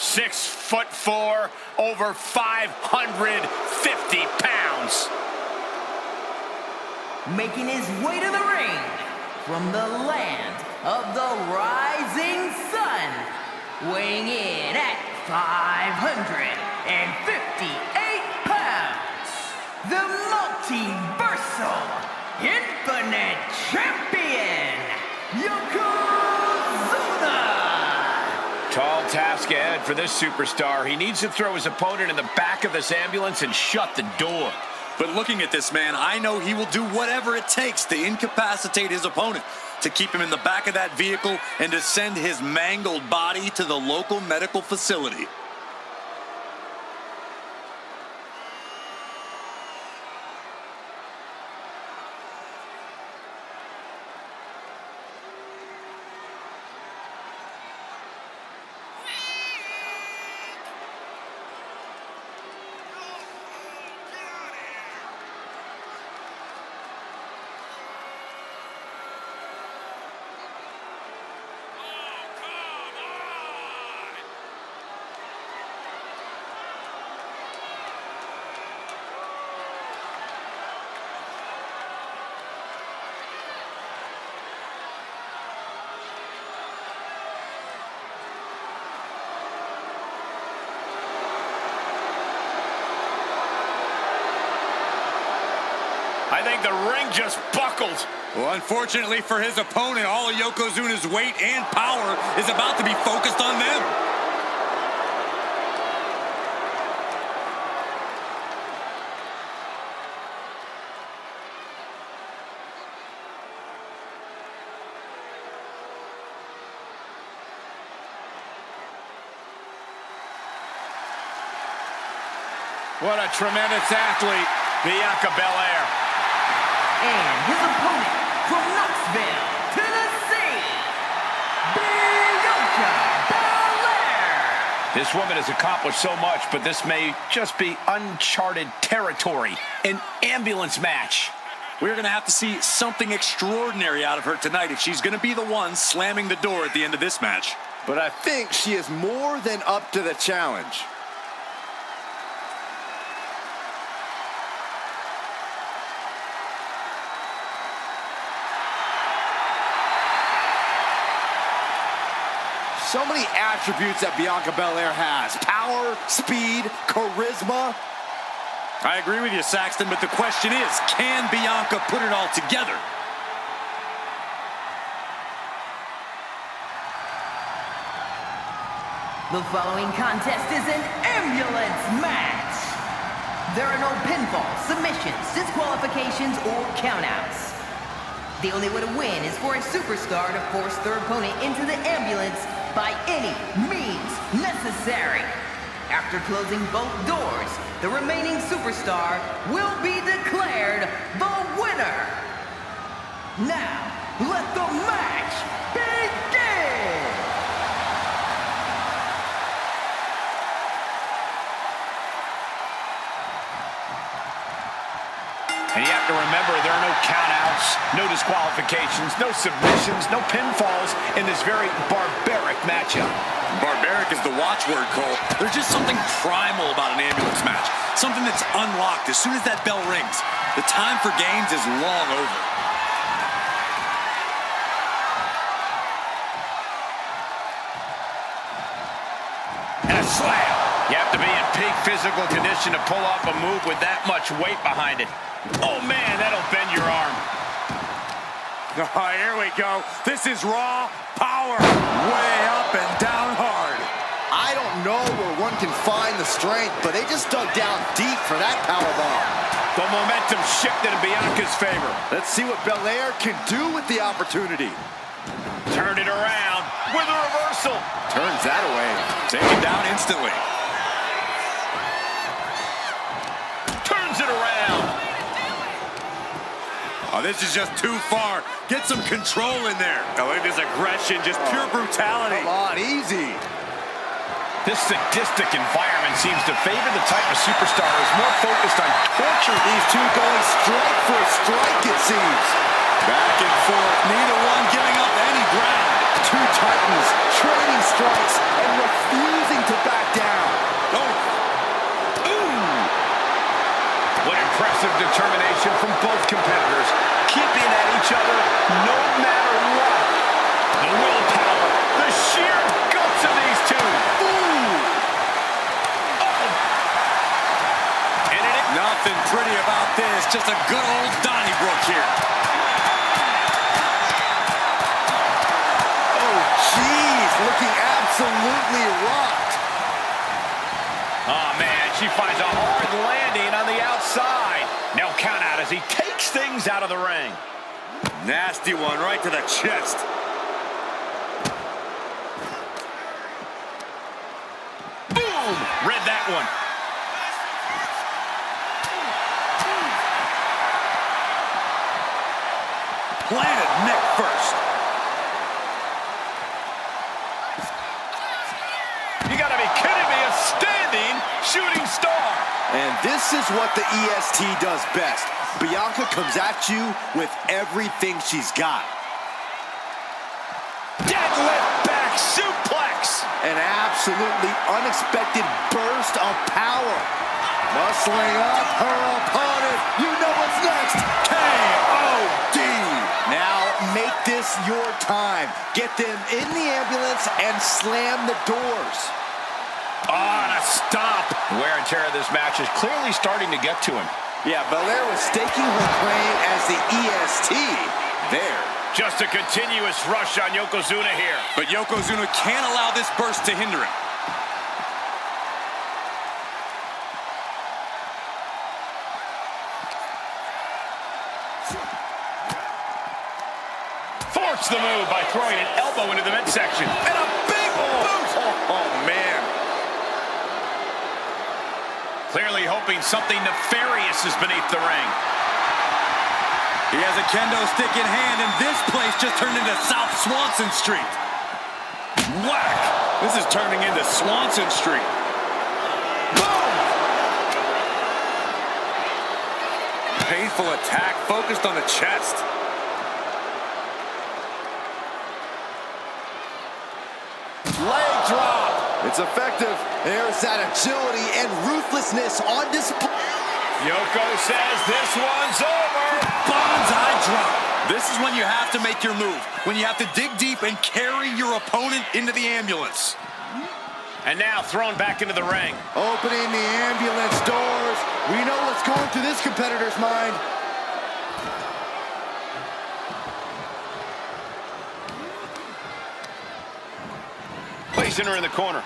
6'4", over 550 pounds. Making his way to the ring from the land of the rising sun, weighing in at 558 pounds, the multiversal infinite champion, Tall task ahead for this superstar. He needs to throw his opponent in the back of this ambulance and shut the door. But looking at this man, I know he will do whatever it takes to incapacitate his opponent, to keep him in the back of that vehicle and to send his mangled body to the local medical facility. I think the ring just buckled. Well, unfortunately for his opponent, all of Yokozuna's weight and power is about to be focused on them. What a tremendous athlete, Bianca Belair. And his opponent from Knoxville, Tennessee, Bianca Belair. This woman has accomplished so much, but this may just be uncharted territory. An ambulance match. We're going to have to see something extraordinary out of her tonight if she's going to be the one slamming the door at the end of this match. But I think she is more than up to the challenge. So many attributes that Bianca Belair has. Power, speed, charisma. I agree with you, Saxton, but the question is, can Bianca put it all together? The following contest is an ambulance match. There are no pinfalls, submissions, disqualifications, or countouts. The only way to win is for a superstar to force their opponent into the ambulance by any means necessary. After closing both doors, the remaining superstar will be declared the winner. Now, let the match begin! And you have to remember, there are no countouts, no disqualifications, no submissions, no pinfalls in this very barbaric matchup. Barbaric is the watchword, Cole. There's just something primal about an ambulance match. Something that's unlocked as soon as that bell rings. The time for games is long over. And a slam. You have to be in peak physical condition to pull off a move with that much weight behind it. Oh, man, that'll bend your arm. Oh, here we go. This is raw power. Way up and down hard. I don't know where one can find the strength, but they just dug down deep for that powerbomb. The momentum shifted in Bianca's favor. Let's see what Belair can do with the opportunity. Turned it around with a reversal. Turns that away. Taken down instantly. Turns it around. Oh, this is just too far. Get some control in there. Oh, look at this aggression, just pure brutality. Come on, easy. This sadistic environment seems to favor the type of superstar who's more focused on torture. These two going strike for a strike, it seems. Back and forth, neither one giving up any ground. Two titans trading strikes and refusing refusing to back down. Oh. Ooh. What impressive determination from both competitors, keeping at each other no matter what. The willpower, the sheer guts of these two. Ooh. And nothing pretty about this. Just a good old Donnybrook here. Oh, jeez, looking absolutely rocked. Oh, man, she finds a hard landing on the outside. No count out as he takes things out of the ring. Nasty one right to the chest. Boom! Read that one. Planted neck first. You gotta be kidding me, a standing shooting star. And this is what the EST does best. Bianca comes at you with everything she's got. Deadlift back suplex. An absolutely unexpected burst of power. Muscling up her opponent. You know what's next. KOD. Now make this your time. Get them in the ambulance and slam the doors. On a stop. Wear and tear of this match is clearly starting to get to him. Yeah, Belair was staking her claim as the EST there. Just a continuous rush on Yokozuna here. But Yokozuna can't allow this burst to hinder him. Force the move by throwing an elbow into the midsection. And a big boot. Oh, man. Clearly hoping something nefarious is beneath the ring. He has a kendo stick in hand, and this place just turned into South Swanson Street. Whack! This is turning into Swanson Street. Boom! Painful attack focused on the chest. Leg drop. It's effective. There's that agility and ruthlessness on display. Yoko says this one's over. Bonsai drop. This is when you have to make your move. When you have to dig deep and carry your opponent into the ambulance. And now thrown back into the ring. Opening the ambulance doors. We know what's going through this competitor's mind. Placing her in the corner.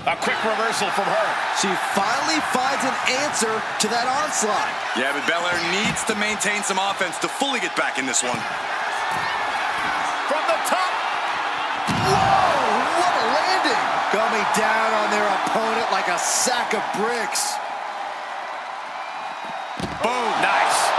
A quick reversal from her. She finally finds an answer to that onslaught. Yeah, but Belair needs to maintain some offense to fully get back in this one. From the top. Whoa, what a landing. Coming down on their opponent like a sack of bricks. Boom. Nice.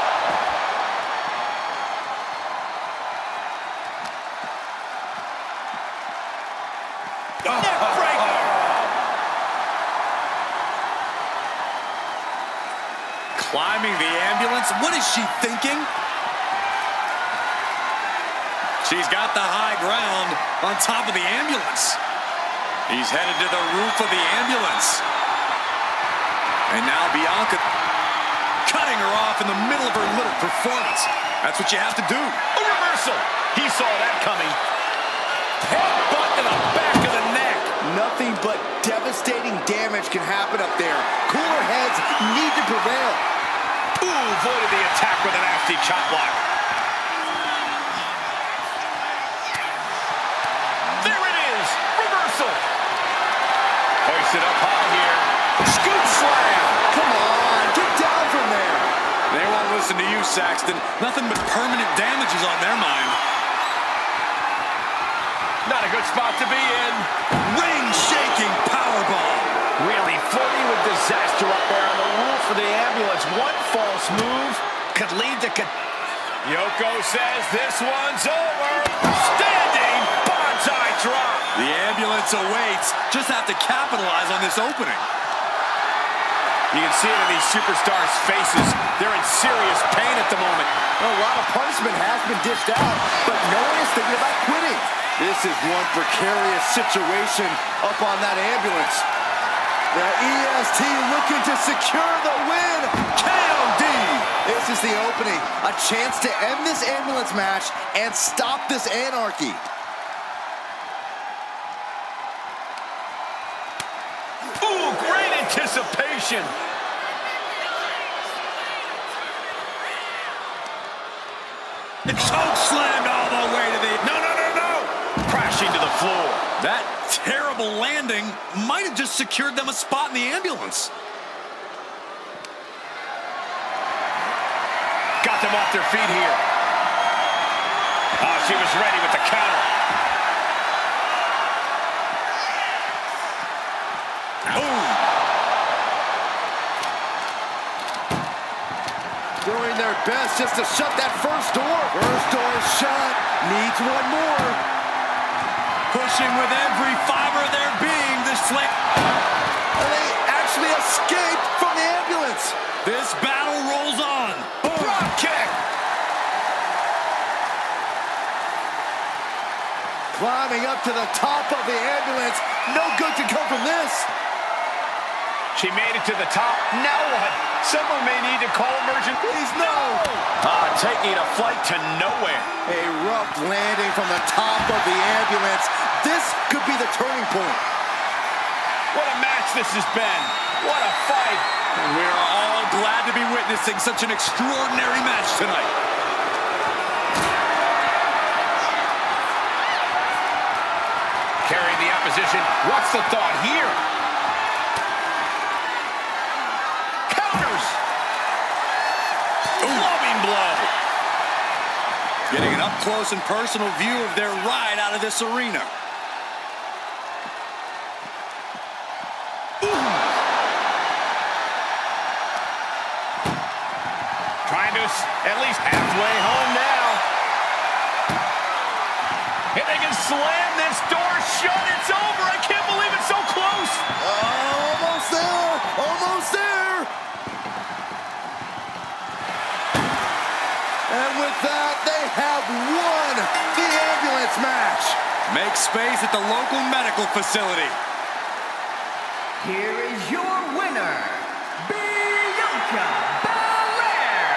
Climbing the ambulance? What is she thinking? She's got the high ground on top of the ambulance. He's headed to the roof of the ambulance. And now Bianca cutting her off in the middle of her little performance. That's what you have to do. A reversal. He saw that coming. Headbutt to the back of the neck. Nothing but devastating damage can happen up there. Cooler heads need to prevail. Ooh, avoided the attack with a nasty chop block. There it is. Reversal. Hoisted up high here. Scoop slam. Come on, get down from there. They won't listen to you, Saxton. Nothing but permanent damage is on their mind. Not a good spot to be in. Ring-shaking powerbomb. Really flirting with disaster up there on the roof of the ambulance. One false move could lead to... Yoko says this one's over. Standing bonsai drop. The ambulance awaits. Just have to capitalize on this opening. You can see it in these superstars' faces. They're in serious pain at the moment. A lot of punishment has been dished out, but no one is thinking about quitting. This is one precarious situation up on that ambulance. The EST looking to secure the win. KOD. This is the opening. A chance to end this ambulance match and stop this anarchy. Ooh, great anticipation. And choke slammed all the way to the... No. Crashing to the floor. That terrible landing might have just secured them a spot in the ambulance. Got them off their feet here. Oh, she was ready with the counter. Boom. Doing their best just to shut that first door. First door shut. Needs one more. Pushing with every fiber of their being, this flame. And they actually escaped from the ambulance. This battle rolls on. Boom. Drop kick. Climbing up to the top of the ambulance. No good can come from this. She made it to the top. Now what? Someone may need to call emergency. Please, no. Taking a flight to nowhere. A rough landing from the top of the ambulance. This could be the turning point. What a match this has been. What a fight. We're all glad to be witnessing such an extraordinary match tonight. Carrying the opposition. What's the thought here? Counters. Loving blow. Getting an up-close and personal view of their ride out of this arena. Trying to at least halfway home now. If they can slam this door shut, it's over. I can't believe it's so close. Almost there. Almost there. And with that, they have won the ambulance match. Make space at the local medical facility. Here is your winner, Bianca Belair.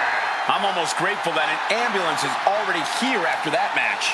I'm almost grateful that an ambulance is already here after that match.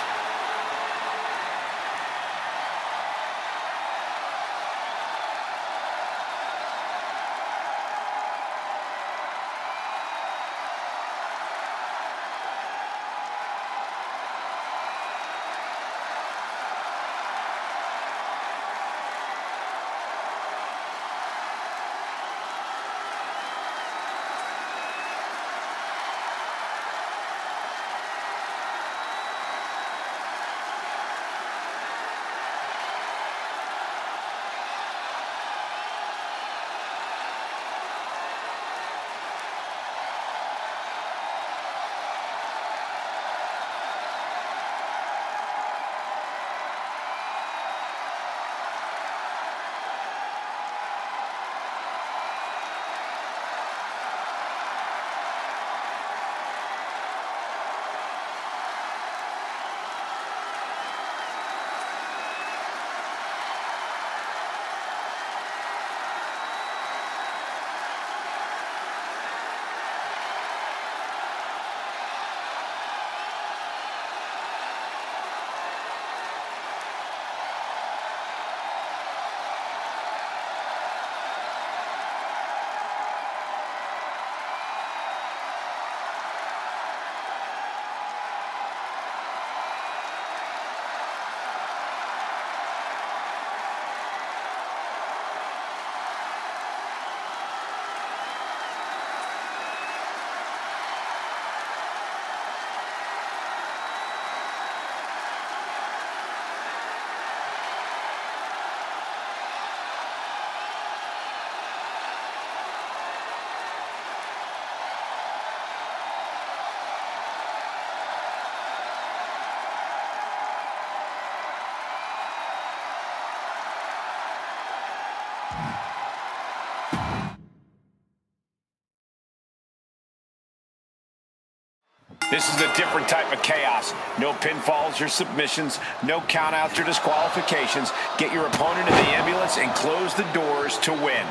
This is a different type of chaos. No pinfalls or submissions, no countouts or disqualifications. Get your opponent in the ambulance and close the doors to win.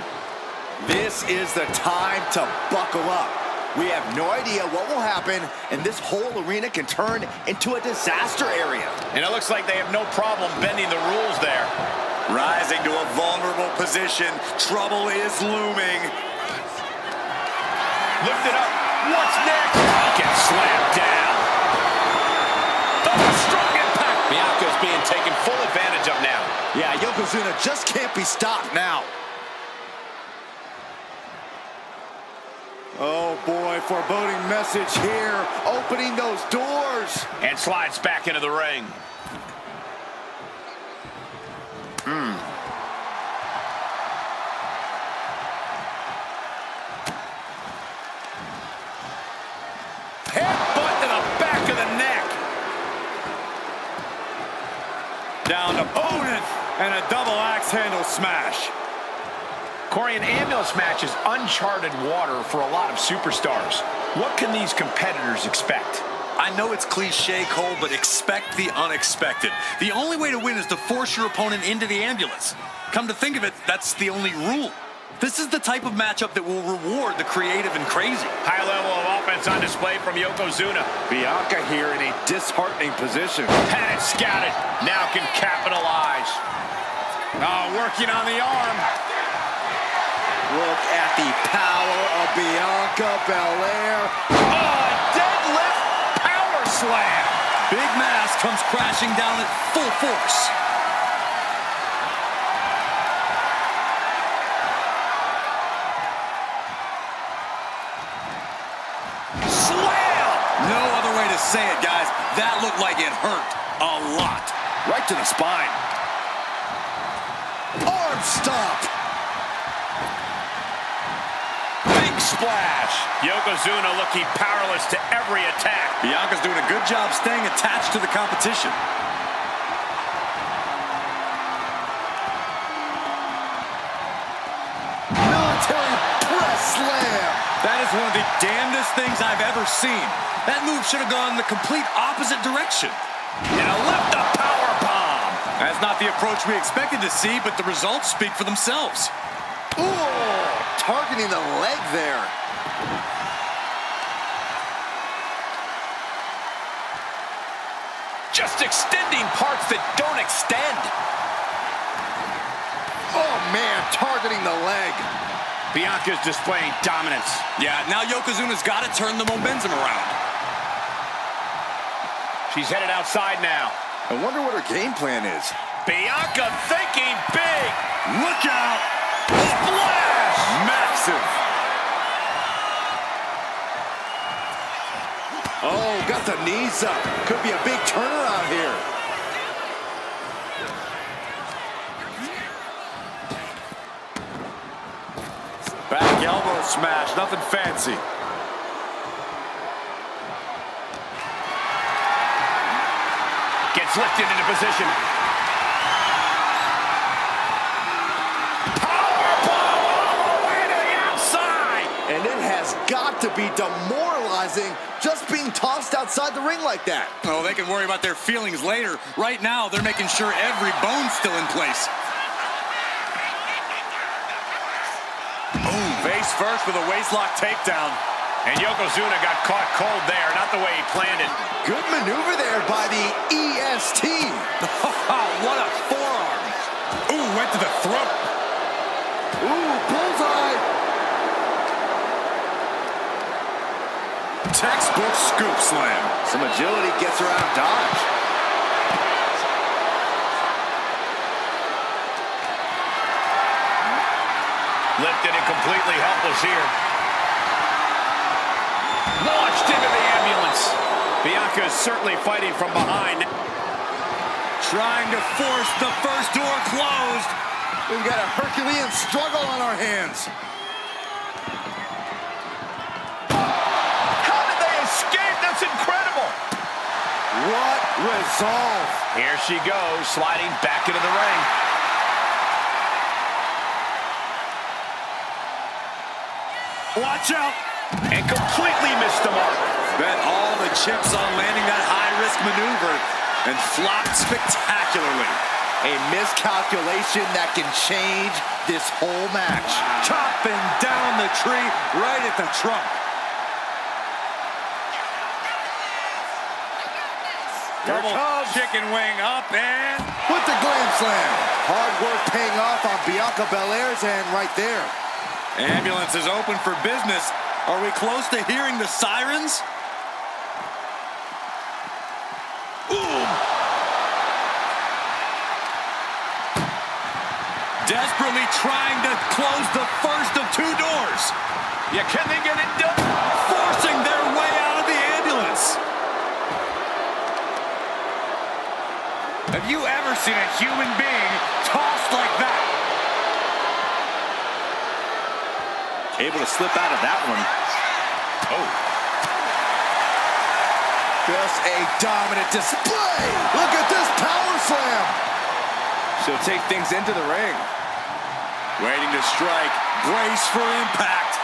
This is the time to buckle up. We have no idea what will happen, and this whole arena can turn into a disaster area. And it looks like they have no problem bending the rules there. Rising to a vulnerable position. Trouble is looming. Lift it up. What's next? Gets slammed down. Oh, strong impact. Bianca's being taken full advantage of now. Yeah, Yokozuna just can't be stopped now. Oh boy, foreboding message here, opening those doors. And slides back into the ring. Headbutt to the back of the neck. Down opponent and a double axe handle smash. Corey, an ambulance match is uncharted water for a lot of superstars. What can these competitors expect? I know it's cliche, Cole, but expect the unexpected. The only way to win is to force your opponent into the ambulance. Come to think of it, that's the only rule. This is the type of matchup that will reward the creative and crazy. High level of offense on display from Yokozuna. Bianca here in a disheartening position. Had it scouted. Now can capitalize. Working on the arm. Look at the power of Bianca Belair. Oh, deadlift power slam. Big Mass comes crashing down at full force. Slam! No other way to say it, guys. That looked like it hurt a lot. Right to the spine. Arm stomp. Big splash. Yokozuna looking powerless to every attack. Bianca's doing a good job staying attached to the competition. Military press slam. That is one of the damnedest things I've ever seen. That move should have gone the complete opposite direction. And a lift-up power bomb. That's not the approach we expected to see, but the results speak for themselves. Ooh, targeting the leg there. Just extending parts that don't extend. Oh man, targeting the leg. Bianca's displaying dominance. Yeah, now Yokozuna's got to turn the momentum around. She's headed outside now. I wonder what her game plan is. Bianca thinking big. Look out! Splash! Massive! Oh, got the knees up. Could be a big turnaround here. Back elbow smash, nothing fancy. Gets lifted into position. Powerbomb all the way to the outside. And it has got to be demoralizing just being tossed outside the ring like that. Oh, they can worry about their feelings later. Right now, they're making sure every bone's still in place. Boom, face first with a waistlock takedown. And Yokozuna got caught cold there, not the way he planned it. Good maneuver there by the EST. What a forearm. Ooh, went to the throat. Ooh, bullseye. Textbook scoop slam. Some agility gets her out of dodge. Lifted and completely helpless here. Launched into the ambulance. Bianca is certainly fighting from behind. Trying to force the first door closed. We've got a Herculean struggle on our hands. How did they escape? That's incredible. What resolve. Here she goes, sliding back into the ring. Watch out. And completely missed the mark. Bet all the chips on landing that high-risk maneuver and flopped spectacularly. A miscalculation that can change this whole match. Chopping down the tree right at the trunk. Double chicken wing up and... with the glam slam. Hard work paying off on Bianca Belair's end right there. Ambulance is open for business. Are we close to hearing the sirens? Boom! Desperately trying to close the first of two doors. Yeah, can they get it done? Forcing their way out of the ambulance. Have you ever seen a human being tossed like that? Able to slip out of that one. Oh. Just a dominant display. Look at this power slam. She'll take things into the ring. Waiting to strike. Brace for impact.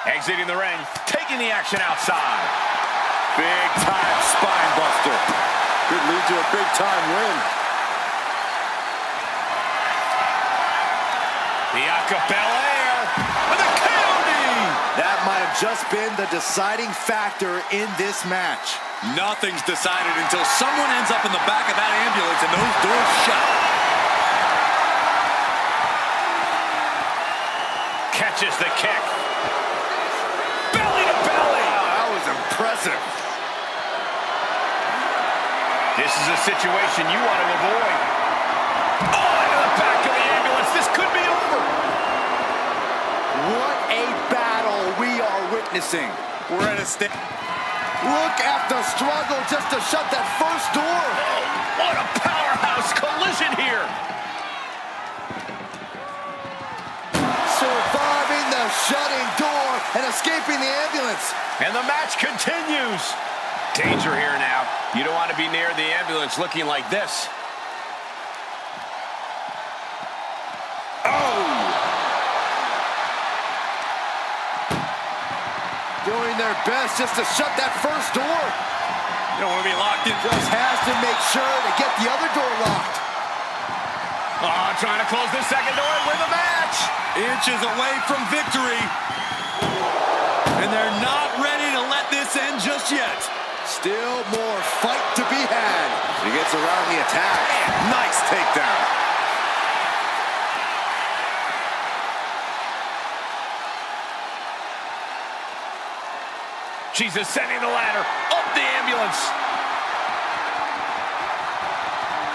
Exiting the ring, taking the action outside. Big time spine buster. Could lead to a big time win. Bianca Belair with a KO. That might have just been the deciding factor in this match. Nothing's decided until someone ends up in the back of that ambulance and those doors shut. Catches the kick. Belly to belly. Wow, that was impressive. This is a situation you want to avoid. Oh, into the back of the ambulance. This could be over. What a battle we are witnessing. We're at a state. Look at the struggle just to shut that first door. Oh, what a powerhouse collision here. Surviving the shutting door and escaping the ambulance. And the match continues. Danger here now. You don't want to be near the ambulance looking like this. Doing their best just to shut that first door. You don't want to be locked in. Just has to make sure to get the other door locked. Oh, trying to close the second door and win the match. Inches away from victory. And they're not ready to let this end just yet. Still more fight to be had. She gets around the attack. Nice takedown. She's ascending the ladder, up the ambulance.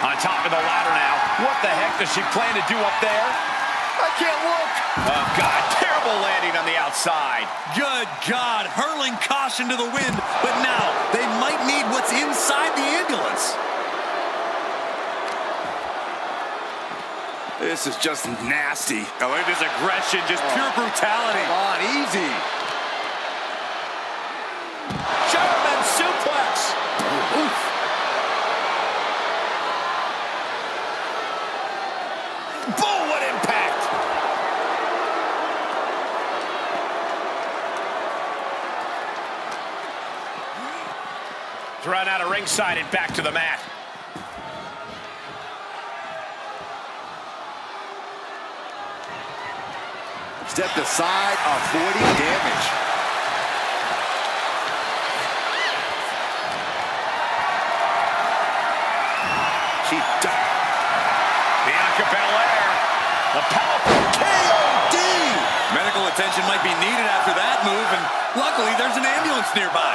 On top of the ladder now. What the heck does she plan to do up there? I can't look. Oh, God, terrible landing on the outside. Good God, hurling caution to the wind, but now they might need what's inside the ambulance. This is just nasty. Oh, look at this aggression, just pure brutality. Come on, easy. German suplex. Oof. Boom, what impact. Thrown out of ringside and back to the mat. Stepped aside, avoiding damage. She ducked. Bianca Belair, the powerful KOD. Medical attention might be needed after that move, and luckily there's an ambulance nearby.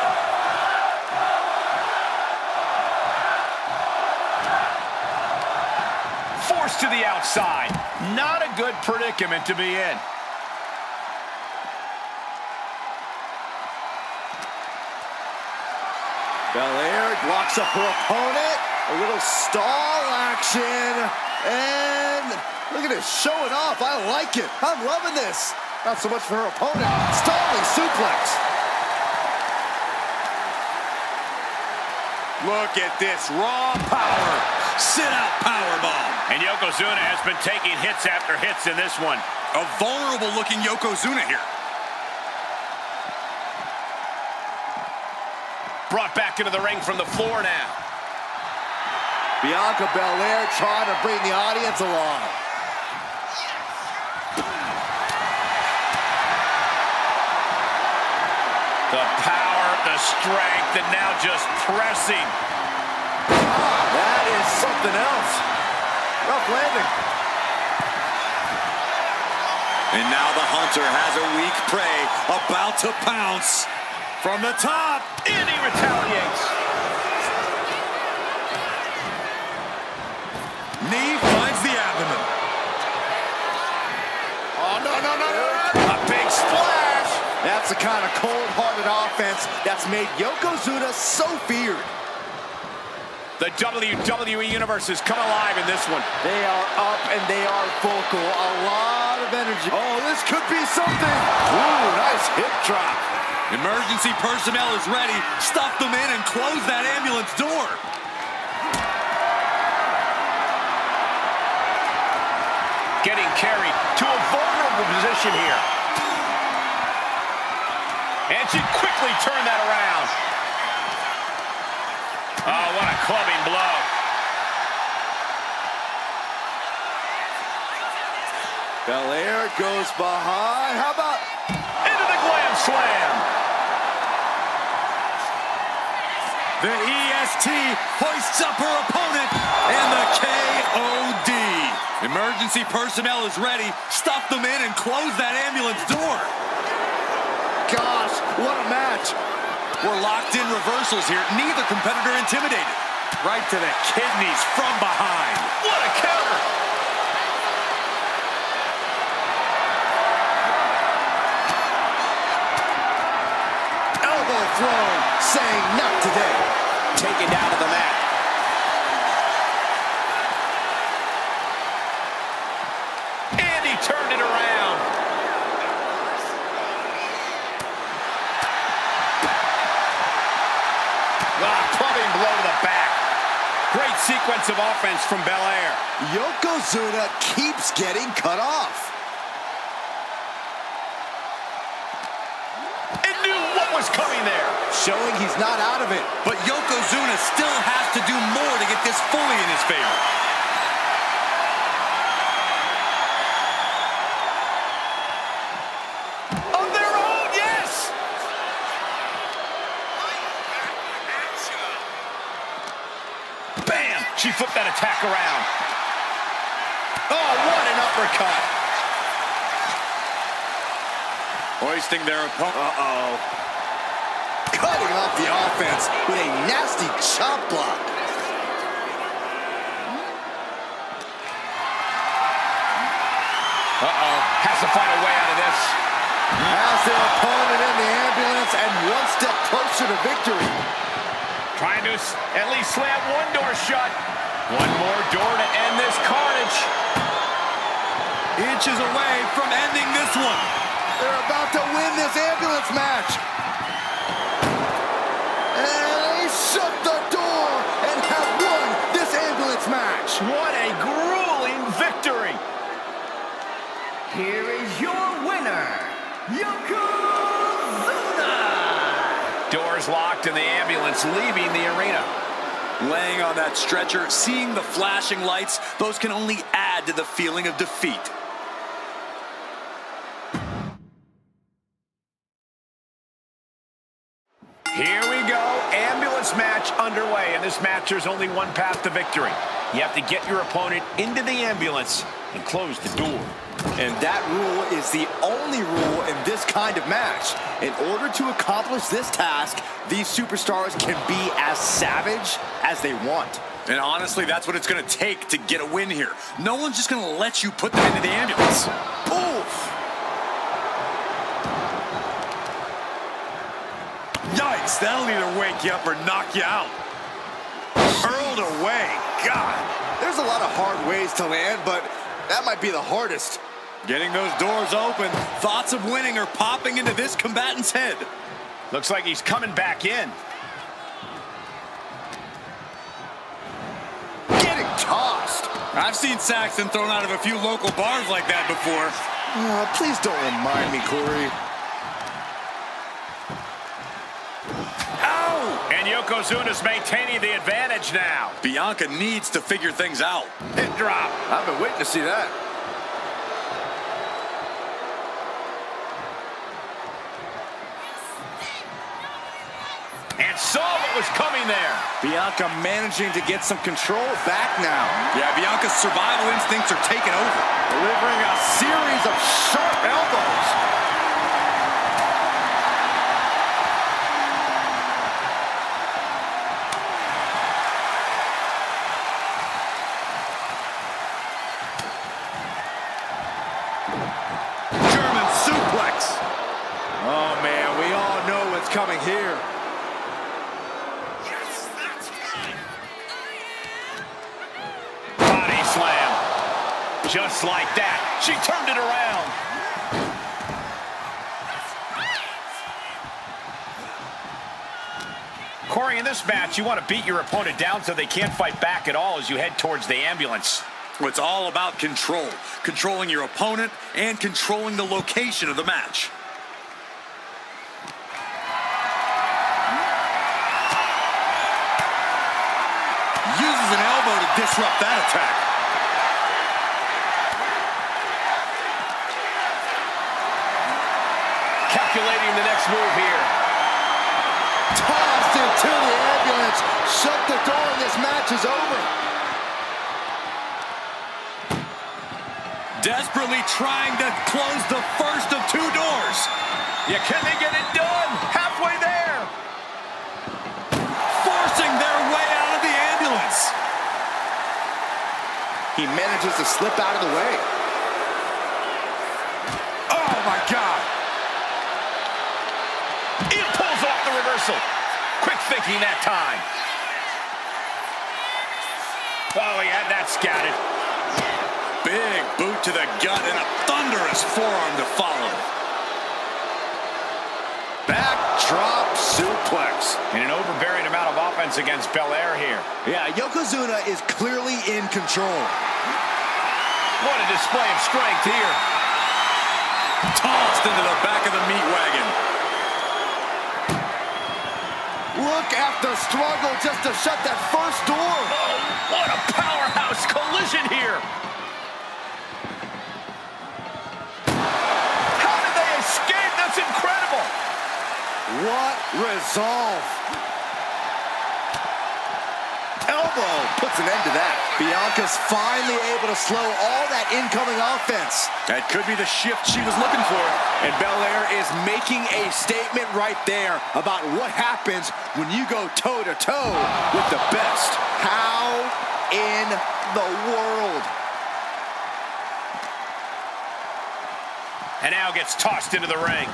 Forced to the outside. Not a good predicament to be in. Belair blocks up her opponent. A little stall action. And look at this, showing off. I like it. I'm loving this. Not so much for her opponent. Stalling suplex. Look at this raw power. Sit out powerbomb. And Yokozuna has been taking hits after hits in this one. A vulnerable-looking Yokozuna here. Brought back into the ring from the floor now. Bianca Belair trying to bring the audience along. The power, the strength, and now just pressing. That is something else. Rough landing. And now the Hunter has a weak prey about to pounce. From the top, And he retaliates. knee finds the abdomen. Oh, no. A big splash. That's the kind of cold-hearted offense that's made Yokozuna so feared. The WWE Universe has come alive in this one. They are up and they are vocal. A lot of energy. Oh, this could be something. Ooh, nice hip drop. Emergency personnel is ready. Stuff them in and close that ambulance door. Getting carried to a vulnerable position here. And she quickly turned that around. Oh, what a clubbing blow. Belair goes behind. How about... Into the glam slam. The EST hoists up her opponent, and the KOD. Emergency personnel is ready. Stuff them in and close that ambulance door. Gosh, what a match. We're locked in reversals here. Neither competitor intimidated. Right to the kidneys from behind. What a counter. Elbow throw, saying not today. Taken down to the mat. And he turned it around. Clubbing blow to the back. Great sequence of offense from Belair. Yokozuna keeps getting cut off. And knew what was coming there. Showing he's not out of it. But Yokozuna still has to do more to get this fully in his favor. Of their own, yes! Bam! She flipped that attack around. Oh, what an uppercut. Hoisting their opponent. Cutting off the offense with a nasty chop block. Has to find a way out of this. Has their opponent in the ambulance and one step closer to victory. Trying to at least slam one door shut. One more door to end this carnage. Inches away from ending this one. They're about to win this ambulance match. And they shut the door and have won this ambulance match. What a grueling victory. Here is your winner, Yokozuna! Doors locked and the ambulance leaving the arena. Laying on that stretcher, seeing the flashing lights, those can only add to the feeling of defeat. Here we go, ambulance match underway. In this match, there's only one path to victory. You have to get your opponent into the ambulance and close the door. And that rule is the only rule in this kind of match. In order to accomplish this task, these superstars can be as savage as they want. And honestly, that's what it's going to take to get a win here. No one's just going to let you put them into the ambulance. Oof! Yikes, that'll either wake you up or knock you out. Hurled away, God. There's a lot of hard ways to land, but that might be the hardest. Getting those doors open, thoughts of winning are popping into this combatant's head. Looks like he's coming back in. Getting tossed. I've seen Saxton thrown out of a few local bars like that before. Please don't remind me, Corey. Ow! And Yokozuna's maintaining the advantage now. Bianca needs to figure things out. Hip drop. I've been waiting to see that. And saw what was coming there. Bianca managing to get some control back now. Yeah, Bianca's survival instincts are taking over. Delivering a series of sharp elbows. German suplex. Oh, man, we all know what's coming here. Body slam. Just like that, she turned it around. Corey, in this match, you want to beat your opponent down so they can't fight back at all as you head towards the ambulance. It's all about control. Controlling your opponent and controlling the location of the match. Uses an elbow to disrupt that attack. Calculating the next move here. Tossed into the ambulance. Shut the door and this match is over. Desperately trying to close the first of two doors. Yeah, can they get it done? Halfway there. Forcing their way out of the ambulance. He manages to slip out of the way. Oh my God. He pulls off the reversal. Quick thinking that time. Oh, he had that scattered. Big boot to the gut and a thunderous forearm to follow. Backdrop suplex. And an overbearing amount of offense against Belair here. Yeah, Yokozuna is clearly in control. What a display of strength here. Tossed into the back of the meat wagon. Look at the struggle just to shut that first door. Oh, what a powerhouse collision here. How did they escape? That's incredible. What resolve. Elbow puts an end to that. Bianca's finally able to slow all that incoming offense. That could be the shift she was looking for. And Belair is making a statement right there about what happens when you go toe-to-toe with the best. How in the world? And now gets tossed into the ring.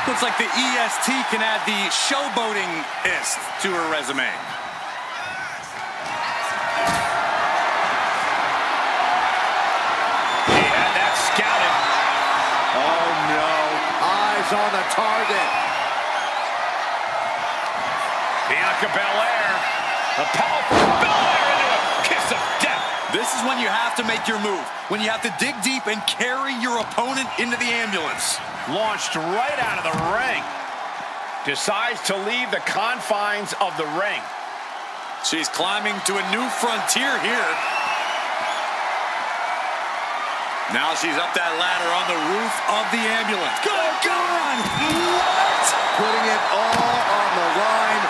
Looks like the EST can add the showboating-ist to her resume. He had that scouted. Oh no, eyes on the target. Bianca Belair. A powerful Belair into a kiss of death. This is when you have to make your move. When you have to dig deep and carry your opponent into the ambulance. Launched right out of the ring. Decides to leave the confines of the ring. She's climbing to a new frontier here. Now she's up that ladder on the roof of the ambulance. Good God! What? Putting it all on the line,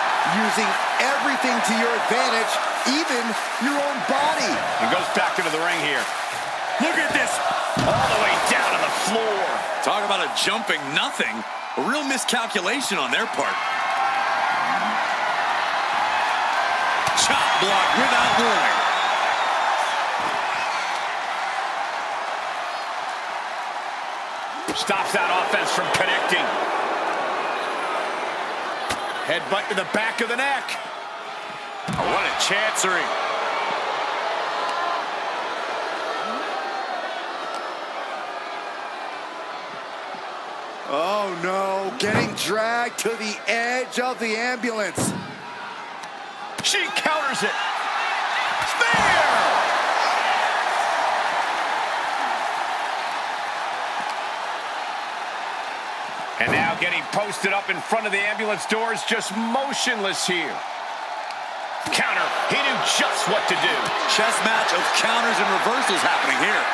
using everything to your advantage, even your own body. And goes back into the ring here. Look at this. All the way down to the floor. Talk about a jumping nothing. A real miscalculation on their part. Chop block without warning. Stops that offense from connecting. Headbutt to the back of the neck. Oh, what a chancery. Oh no, getting dragged to the edge of the ambulance. She counters it. Spear! And now getting posted up in front of the ambulance doors, just motionless here. Counter. He knew just what to do. Chess match of counters and reversals happening here.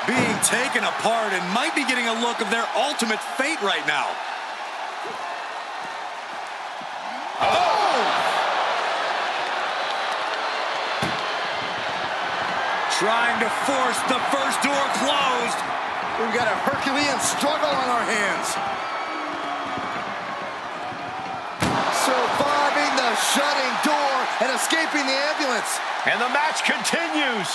Being taken apart and might be getting a look of their ultimate fate right now. Oh! Trying to force the first door closed. We've got a Herculean struggle on our hands. Surviving the shutting door and escaping the ambulance. And the match continues.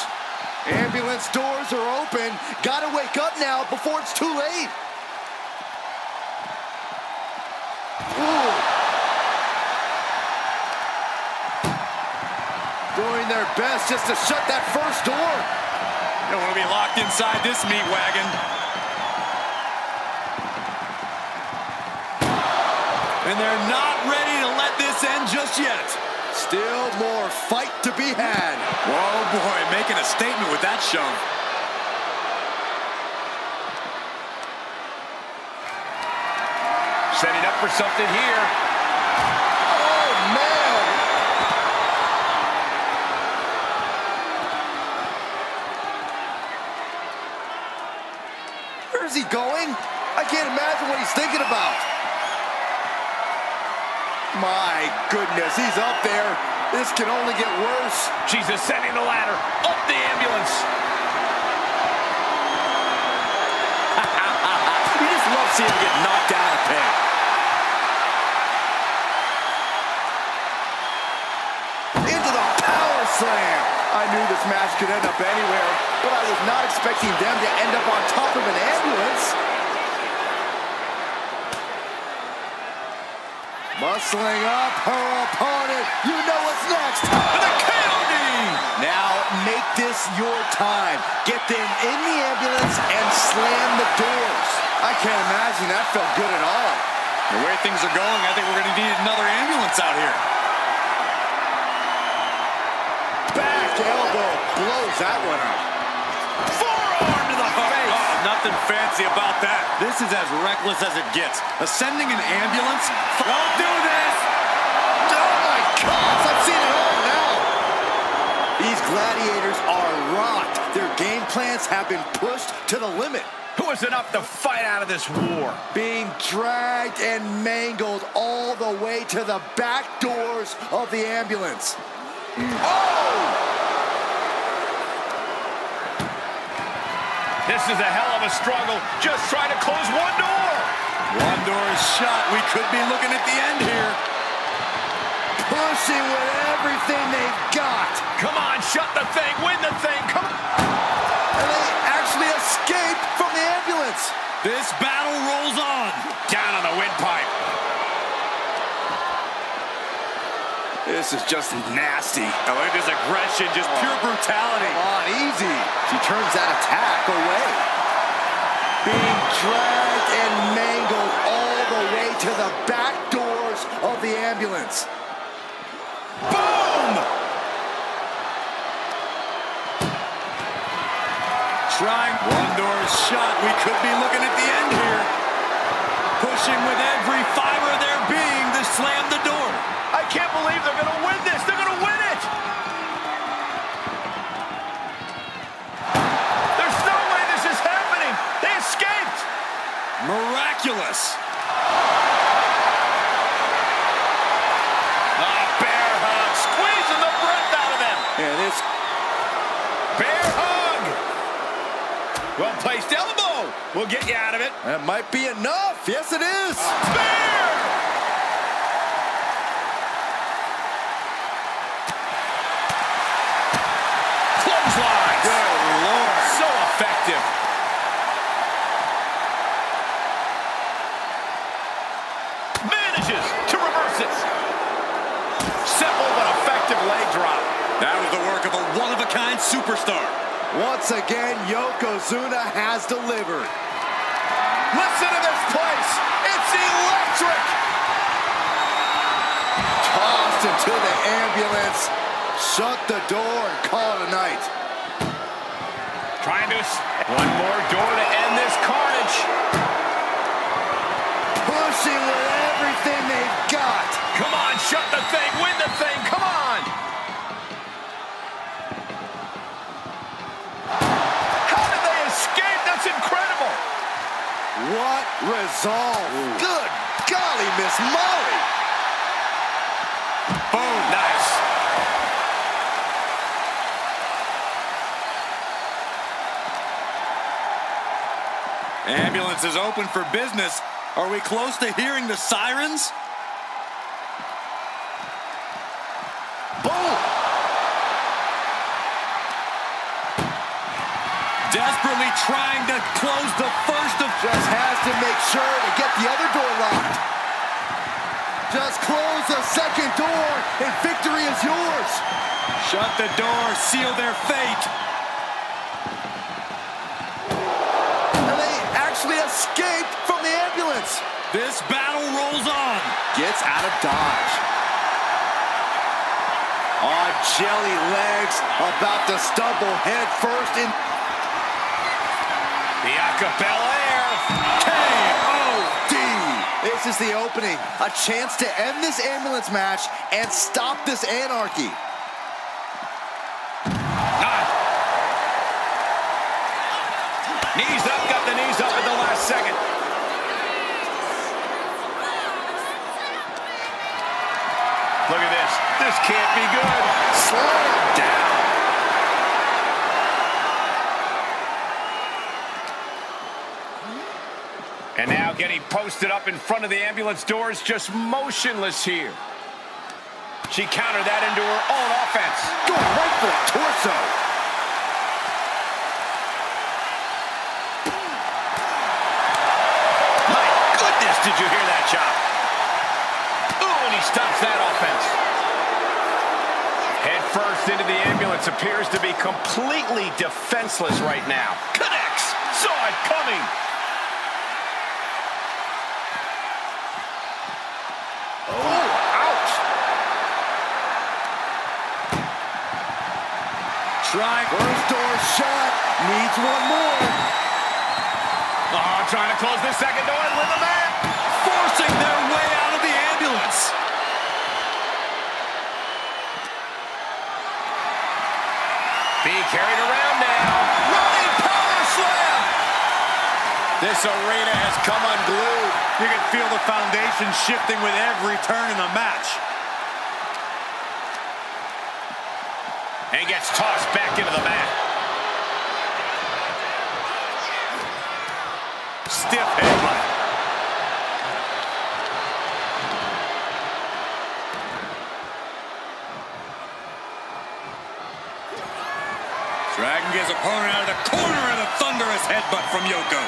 Ambulance doors are open. Gotta wake up now before it's too late. Ooh. Doing their best just to shut that first door. Don't want to be locked inside this meat wagon. And they're not ready to let this end just yet. Still more fight to be had. Whoa, boy, making a statement with that shove. Setting up for something here. Oh, man. Where's he going? I can't imagine what he's thinking about. My goodness, he's up there. This can only get worse. She's ascending the ladder, up the ambulance. You just love seeing him get knocked out of pin. Into the power slam. I knew this match could end up anywhere, but I was not expecting them to end up on top of an ambulance. Muscling up her opponent. You know what's next. And the KOD! Now make this your time. Get them in the ambulance and slam the doors. I can't imagine that felt good at all. The way things are going, I think we're going to need another ambulance out here. Back elbow blows that one up. Forearm to the face! Oh, nothing fancy about that. This is as reckless as it gets. Ascending an ambulance? Don't do this! Oh my gosh, I've seen it all now. These gladiators are rocked. Their game plans have been pushed to the limit. Who is enough to fight out of this war? Being dragged and mangled all the way to the back doors of the ambulance. Oh! This is a hell of a struggle. Just trying to close one door. One door is shut. We could be looking at the end here. Pushing with everything they've got. Come on, shut the thing, win the thing, come on. And they actually escaped from the ambulance. This battle rolls on. Down on the windpipe. This is just nasty. I like this aggression, just pure brutality. Come on, easy. She turns that attack away. Being dragged and mangled all the way to the back doors of the ambulance. Boom! Trying. One door is shut. We could be looking at the end here. Pushing with every fiber of their being to slam the door. I can't believe they're going to win this. They're going to win it. There's no way this is happening. They escaped. Miraculous. Bear hug, squeezing the breath out of them. And this Bear hug. Well placed elbow. We'll get you out of it. that might be enough. Yes, it is. Spear. Clothesline. Good Lord. So effective. Manages to reverse it. Simple but effective leg drop. That was the work of a one-of-a-kind superstar. Once again, Yokozuna has delivered. Listen to this place. It's electric. Tossed into the ambulance. Shut the door and call it a night. Trying to... One more door to end this carnage. pushing with everything they've got. Come on, shut the thing, win the thing, come on! How did they escape? That's incredible! What resolve. Good golly, Miss Molly. Boom, nice. Ambulance is open for business. Are we close to hearing the sirens? Boom. Desperately trying to close the first of... Just has to make sure to get the other door locked. Just close the second door and victory is yours. Shut the door, seal their fate. And they actually escaped from the ambulance. This battle rolls on. Gets out of dodge. On jelly legs, about to stumble head first in. The acapella air. K.O.D. This is the opening. A chance to end this ambulance match and stop this anarchy. Knees up, got the knees up at the last second. Look at this. This can't be good. Slam down. And now getting posted up in front of the ambulance doors, just motionless here. She countered that into her own offense. Going right for the torso. My goodness, did you hear that chop? Ooh, and he stops that offense. Head first into the ambulance, appears to be completely defenseless right now. Connects, saw it coming. Oh, ouch. Trying. First door shut. Needs one more. Oh, trying to close this second door with the man. Forcing their way out of the ambulance. Being carried around now. Running power slam. This arena has come unglued. You can feel the foundation shifting with every turn in the match. And gets tossed back into the mat. Stiff headbutt. Dragon gets opponent out of the corner and a thunderous headbutt from Yoko.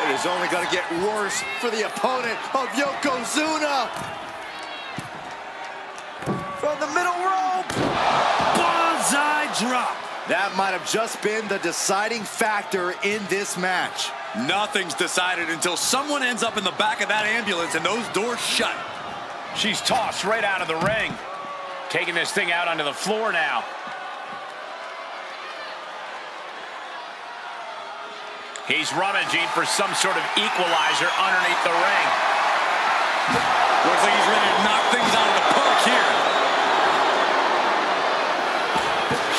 It is only going to get worse for the opponent of Yokozuna. From the middle rope. Bonsai drop. That might have just been the deciding factor in this match. Nothing's decided until someone ends up in the back of that ambulance and those doors shut. She's tossed right out of the ring. Taking this thing out onto the floor now. He's rummaging for some sort of equalizer underneath the ring. Looks like he's ready to knock things out of the park here.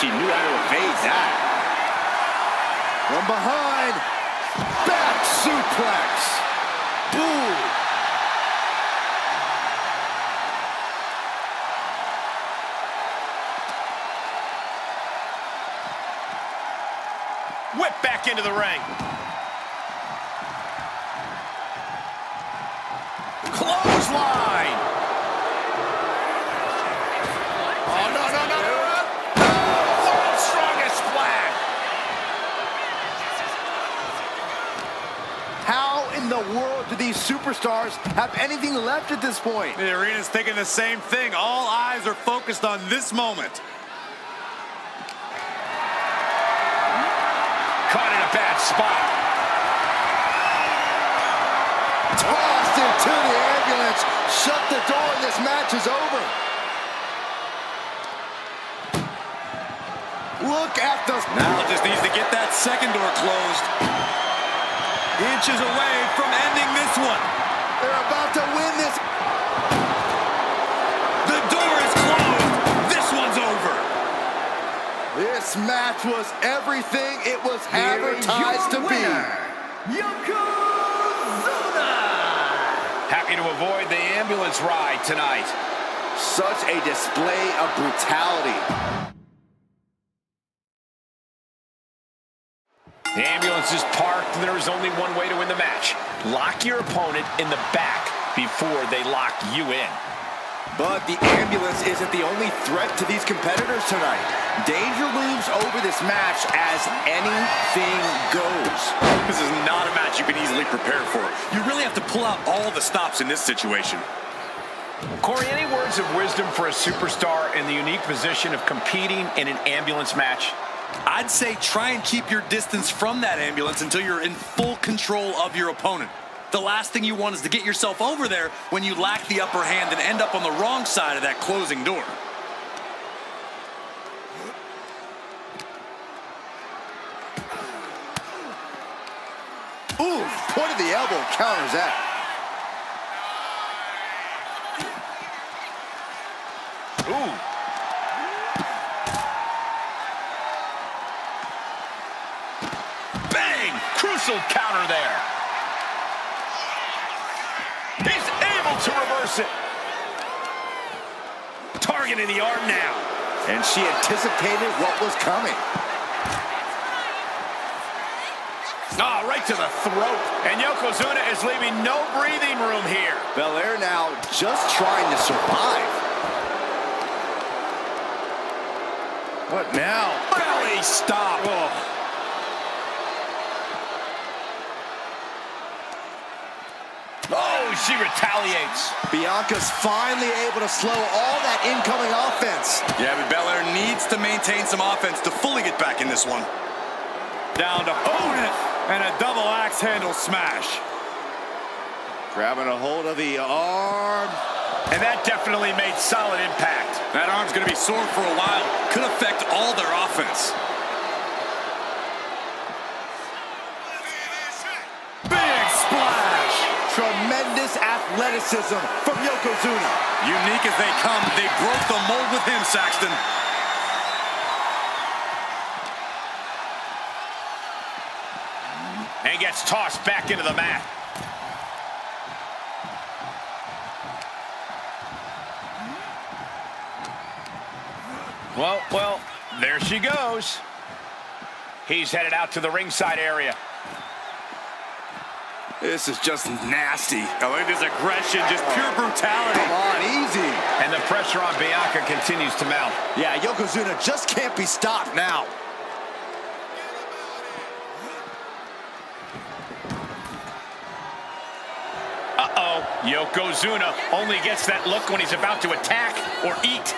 She knew how to evade that. From behind, back suplex. Boom. Whip back into the ring. Clothesline. Oh, no, no, no, no, no. Oh, world's strongest splash. How in the world do these superstars have anything left at this point? The arena's thinking the same thing. All eyes are focused on this moment. Caught in a bad spot. Tossed into the ambulance. Shut the door and this match is over. Look at the... Now just needs to get that second door closed. Inches away from ending this one. They're about to win this. The door is closed. This one's over. This match was everything it was Here is advertised to your be. winner, Yokozuna! Happy to avoid the ambulance ride tonight. Such a display of brutality. The ambulance is parked, and there is only one way to win the match. Lock your opponent in the back before they lock you in. But the ambulance isn't the only threat to these competitors tonight. Danger looms over this match as anything goes. This is not a match you can easily prepare for. You really have to pull out all the stops in this situation. Corey, any words of wisdom for a superstar in the unique position of competing in an ambulance match? I'd say try and keep your distance from that ambulance until you're in full control of your opponent. The last thing you want is to get yourself over there when you lack the upper hand and end up on the wrong side of that closing door. Ooh, point of the elbow counters that. Ooh. Bang! Crucial counter there. He's able to reverse it. Targeting the arm now. And she anticipated what was coming. Ah, right to the throat. And Yokozuna is leaving no breathing room here. Belair now just trying to survive. What now? Belly stop. Oh. Oh, she retaliates. Bianca's finally able to slow all that incoming offense. Yeah, but Belair needs to maintain some offense to fully get back in this one. Down to opponent and a double axe handle smash. Grabbing a hold of the arm. And that definitely made solid impact. That arm's going to be sore for a while. Could affect all their offense. Big splash. Tremendous athleticism from Yokozuna. Unique as they come, they broke the mold with him, Saxton. And gets tossed back into the mat. Well, there she goes. He's headed out to the ringside area. This is just nasty. I like this aggression, just pure brutality. Come on, easy. And the pressure on Bianca continues to mount. Yeah, Yokozuna just can't be stopped now. Uh-oh, Yokozuna only gets that look when he's about to attack or eat.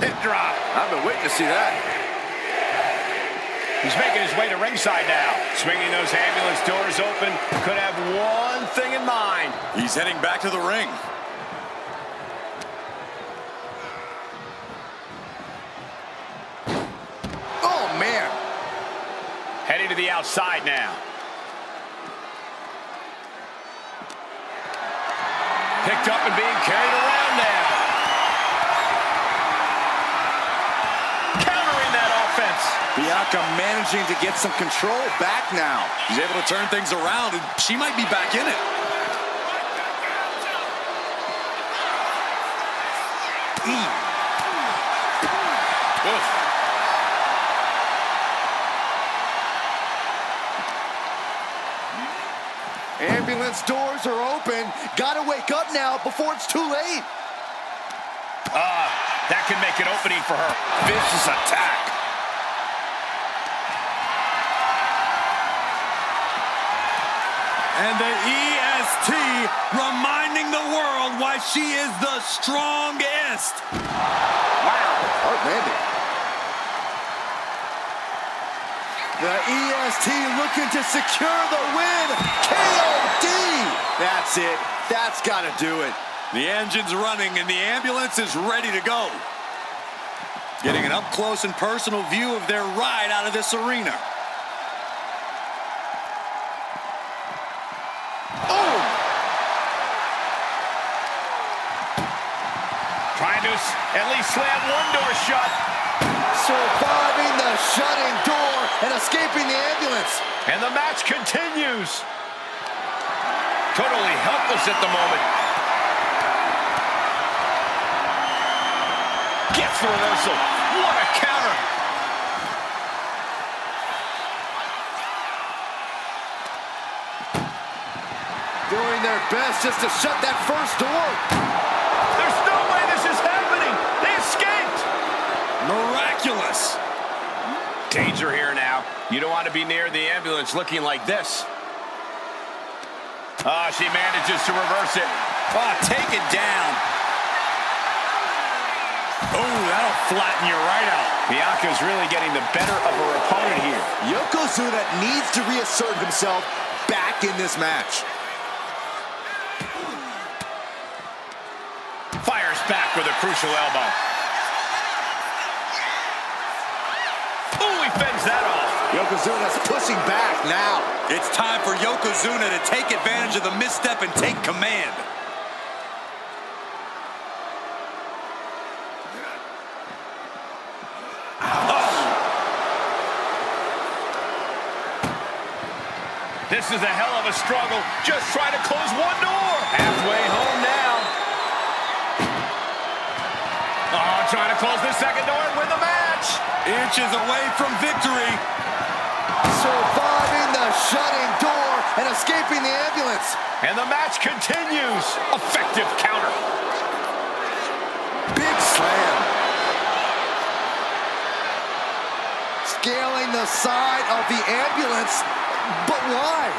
Hip drop. I've been waiting to see that. He's making his way to ringside now. Swinging those ambulance doors open. Could have one thing in mind. He's heading back to the ring. Oh, man. Heading to the outside now. Picked up and being carried around now. Countering that offense. Bianca managing to get some control back now. She's able to turn things around, and she might be back in it. Oof. Ambulance doors are open. Gotta wake up now before it's too late. That could make an opening for her. Vicious attack. And the EST reminding the world why she is the strongest. Wow, hard landing. The EST looking to secure the win. KOD. That's it. That's gotta do it. The engine's running and the ambulance is ready to go. Getting an up-close and personal view of their ride out of this arena. Oh! Trying to at least slam one door shut. Surviving the shutting door and escaping the ambulance. And the match continues. Totally helpless at the moment. Gets the reversal. What a counter. Doing their best just to shut that first door. There's no way this is happening. They escaped. Miraculous. Danger here now. You don't want to be near the ambulance looking like this. Oh, she manages to reverse it. Oh, take it down. Oh, that'll flatten you right out. Bianca's really getting the better of her opponent here. Yokozuna needs to reassert himself back in this match. Fires back with a crucial elbow. Oh, he fends that off. Yokozuna's pushing back now. It's time for Yokozuna to take advantage of the misstep and take command. This is a hell of a struggle. Just trying to close one door. Halfway home now. Oh, trying to close the second door and win the match. Inches away from victory. Surviving the shutting door and escaping the ambulance. And the match continues. Effective counter. Big slam. Scaling the side of the ambulance. But why?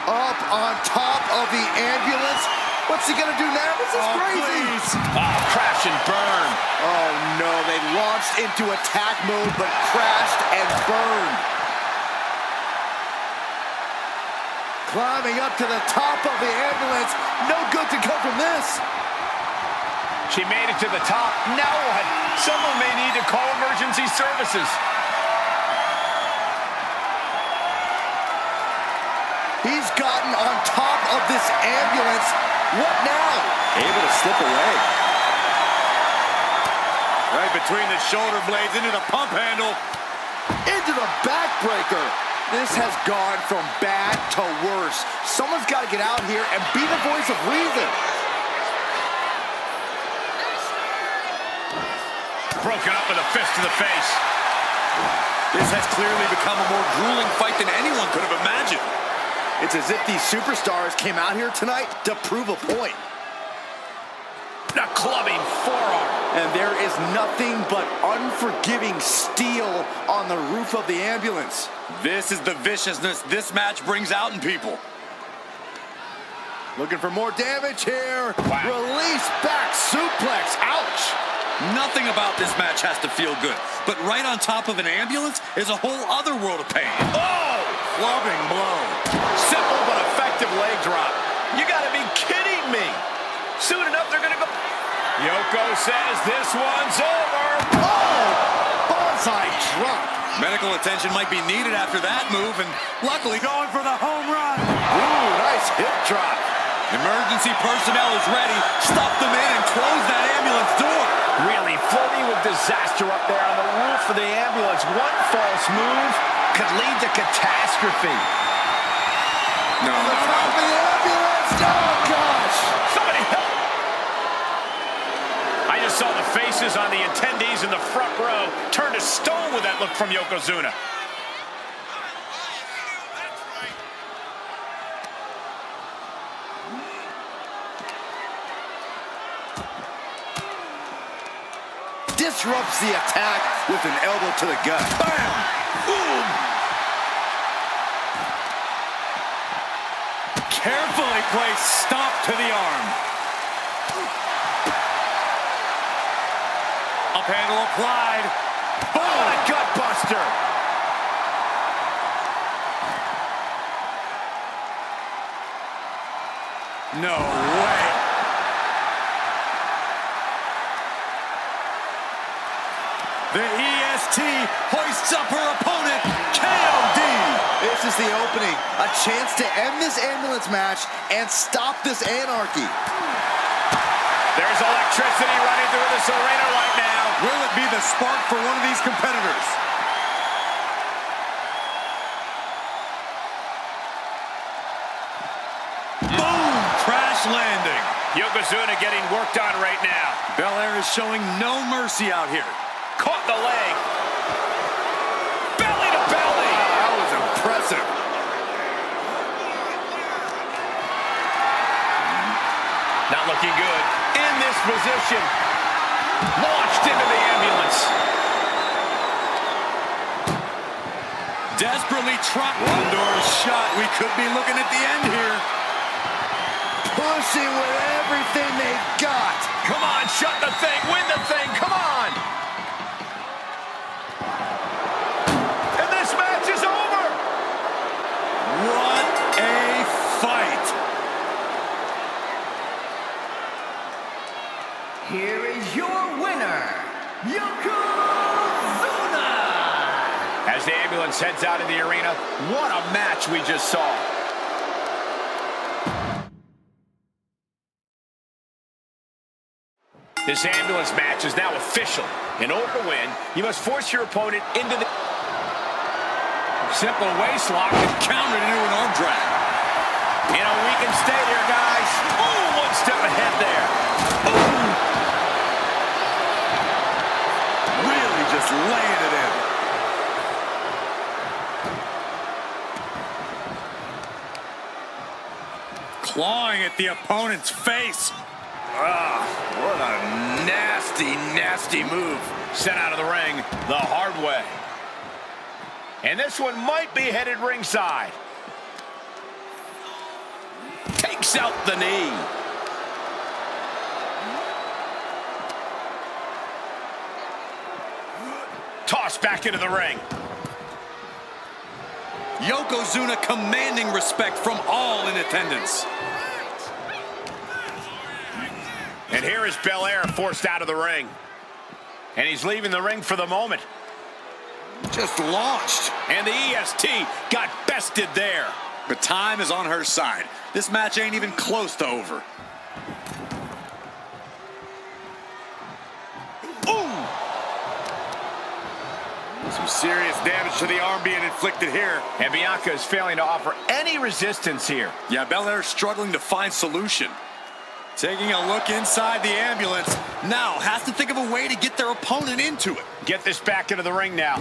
Up on top of the ambulance. What's he gonna do now? This is crazy. Please. Oh, crash and burn. Oh no, they launched into attack mode but crashed and burned. Climbing up to the top of the ambulance. No good to come from this. She made it to the top. Now what? Someone may need to call emergency services. He's gotten on top of this ambulance. What now? Able to slip away. Right between the shoulder blades into the pump handle. Into the backbreaker. This has gone from bad to worse. Someone's got to get out here and be the voice of reason. Broken up with a fist to the face. This has clearly become a more grueling fight than anyone could have imagined. It's as if these superstars came out here tonight to prove a point. A clubbing forearm. And there is nothing but unforgiving steel on the roof of the ambulance. This is the viciousness this match brings out in people. Looking for more damage here. Wow. Release back suplex. Ouch. Nothing about this match has to feel good, but right on top of an ambulance is a whole other world of pain. Oh! Clubbing blow. Simple but effective leg drop. You gotta be kidding me. Soon enough, they're gonna go. Yoko says this one's over. Oh! Bonsai drop. Medical attention might be needed after that move, and luckily going for the home run. Ooh, nice hip drop. Emergency personnel is ready. Stuff them in and close that ambulance door. Really flirting with disaster up there on the roof of the ambulance. One false move could lead to catastrophe. No. On the top of the ambulance. Oh, gosh. Somebody help! I just saw the faces on the attendees in the front row turn to stone with that look from Yokozuna. Disrupts the attack with an elbow to the gut. Bam! Boom! Carefully placed stomp to the arm. Up handle applied. Oh, a gut buster! No way. The EST hoists up her opponent, KOD. This is the opening. A chance to end this ambulance match and stop this anarchy. There's electricity running through this arena right now. Will it be the spark for one of these competitors? Boom! Crash landing. Yokozuna getting worked on right now. Belair is showing no mercy out here. Caught the leg. Belly to belly. That was impressive. Not looking good. In this position. Launched into the ambulance. Desperately trying. One door shot. We could be looking at the end here. Pushing with everything they've got. Come on, shut the thing, win the thing, come on! And this match is over! What a fight! Here is your winner, Yokozuna! As the ambulance heads out of the arena, what a match we just saw. This ambulance match is now official. In order to win, you must force your opponent into the... Simple waist lock and countered into an arm drag. You know, we can stay here, guys. Oh, one step ahead there. Boom! Really just laying it in. Clawing at the opponent's face. Ah, what a nasty, nasty move. Sent out of the ring the hard way. And this one might be headed ringside. Takes out the knee. Tossed back into the ring. Yokozuna commanding respect from all in attendance. And here is Belair forced out of the ring. And he's leaving the ring for the moment. Just launched. And the EST got bested there. But time is on her side. This match ain't even close to over. Ooh! Some serious damage to the arm being inflicted here. And Bianca is failing to offer any resistance here. Yeah, Belair struggling to find solution. Taking a look inside the ambulance. Now has to think of a way to get their opponent into it. Get this back into the ring now.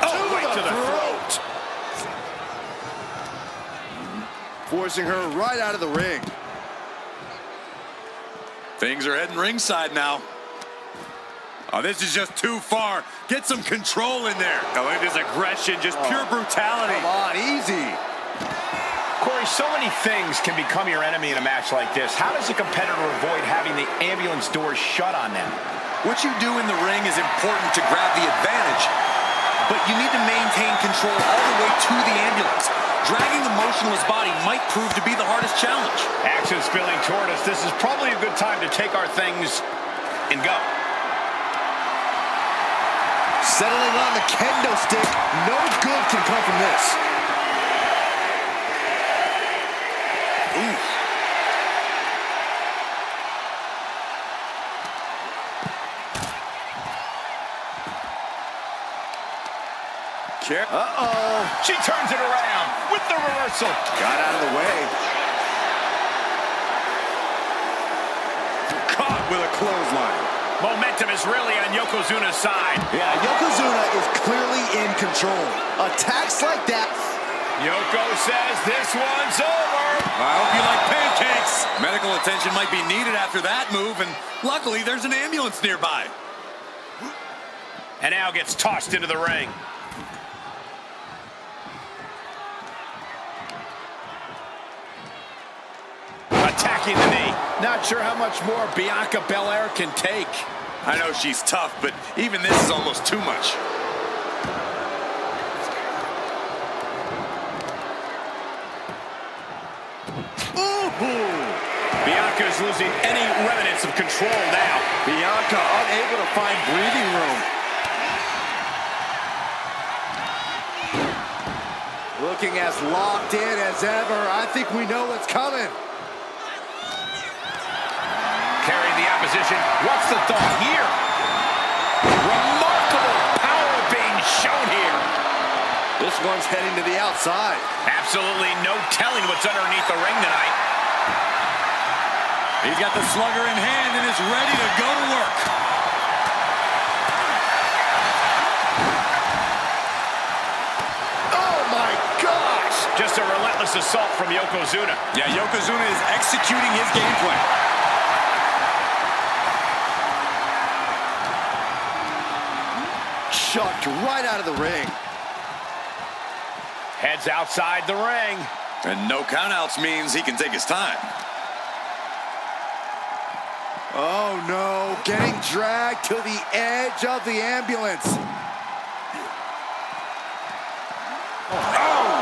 Oh, right to the throat. Forcing her right out of the ring. Things are heading ringside now. Oh, this is just too far. Get some control in there. Oh, look at this aggression, just pure brutality. Come on, easy. Corey, so many things can become your enemy in a match like this. How does a competitor avoid having the ambulance doors shut on them? What you do in the ring is important to grab the advantage, but you need to maintain control all the way to the ambulance. Dragging the motionless body might prove to be the hardest challenge. Action spilling toward us. This is probably a good time to take our things and go. Settling on the kendo stick. No good can come from this. Ooh. Uh-oh. She turns it around with the reversal. Got out of the way. Caught with a clothesline. Momentum is really on Yokozuna's side. Yeah, Yokozuna is clearly in control. Attacks like that. Yoko says this one's over. I hope you like pancakes. Medical attention might be needed after that move, and luckily there's an ambulance nearby. And now gets tossed into the ring. Attacking the knee. Not sure how much more Bianca Belair can take. I know she's tough, but even this is almost too much. Bianca is losing losing any remnants of control now. Bianca unable to find breathing room. Looking as locked in as ever. I think we know what's coming. Carrying the opposition. What's the thought here? Remarkable power being shown here. This one's heading to the outside. Absolutely no telling what's underneath the ring tonight. He's got the slugger in hand and is ready to go to work. Oh my gosh! Just a relentless assault from Yokozuna. Yeah, Yokozuna is executing his game plan. Chucked right out of the ring. Heads outside the ring. And no countouts means he can take his time. Oh no, getting dragged to the edge of the ambulance. Oh!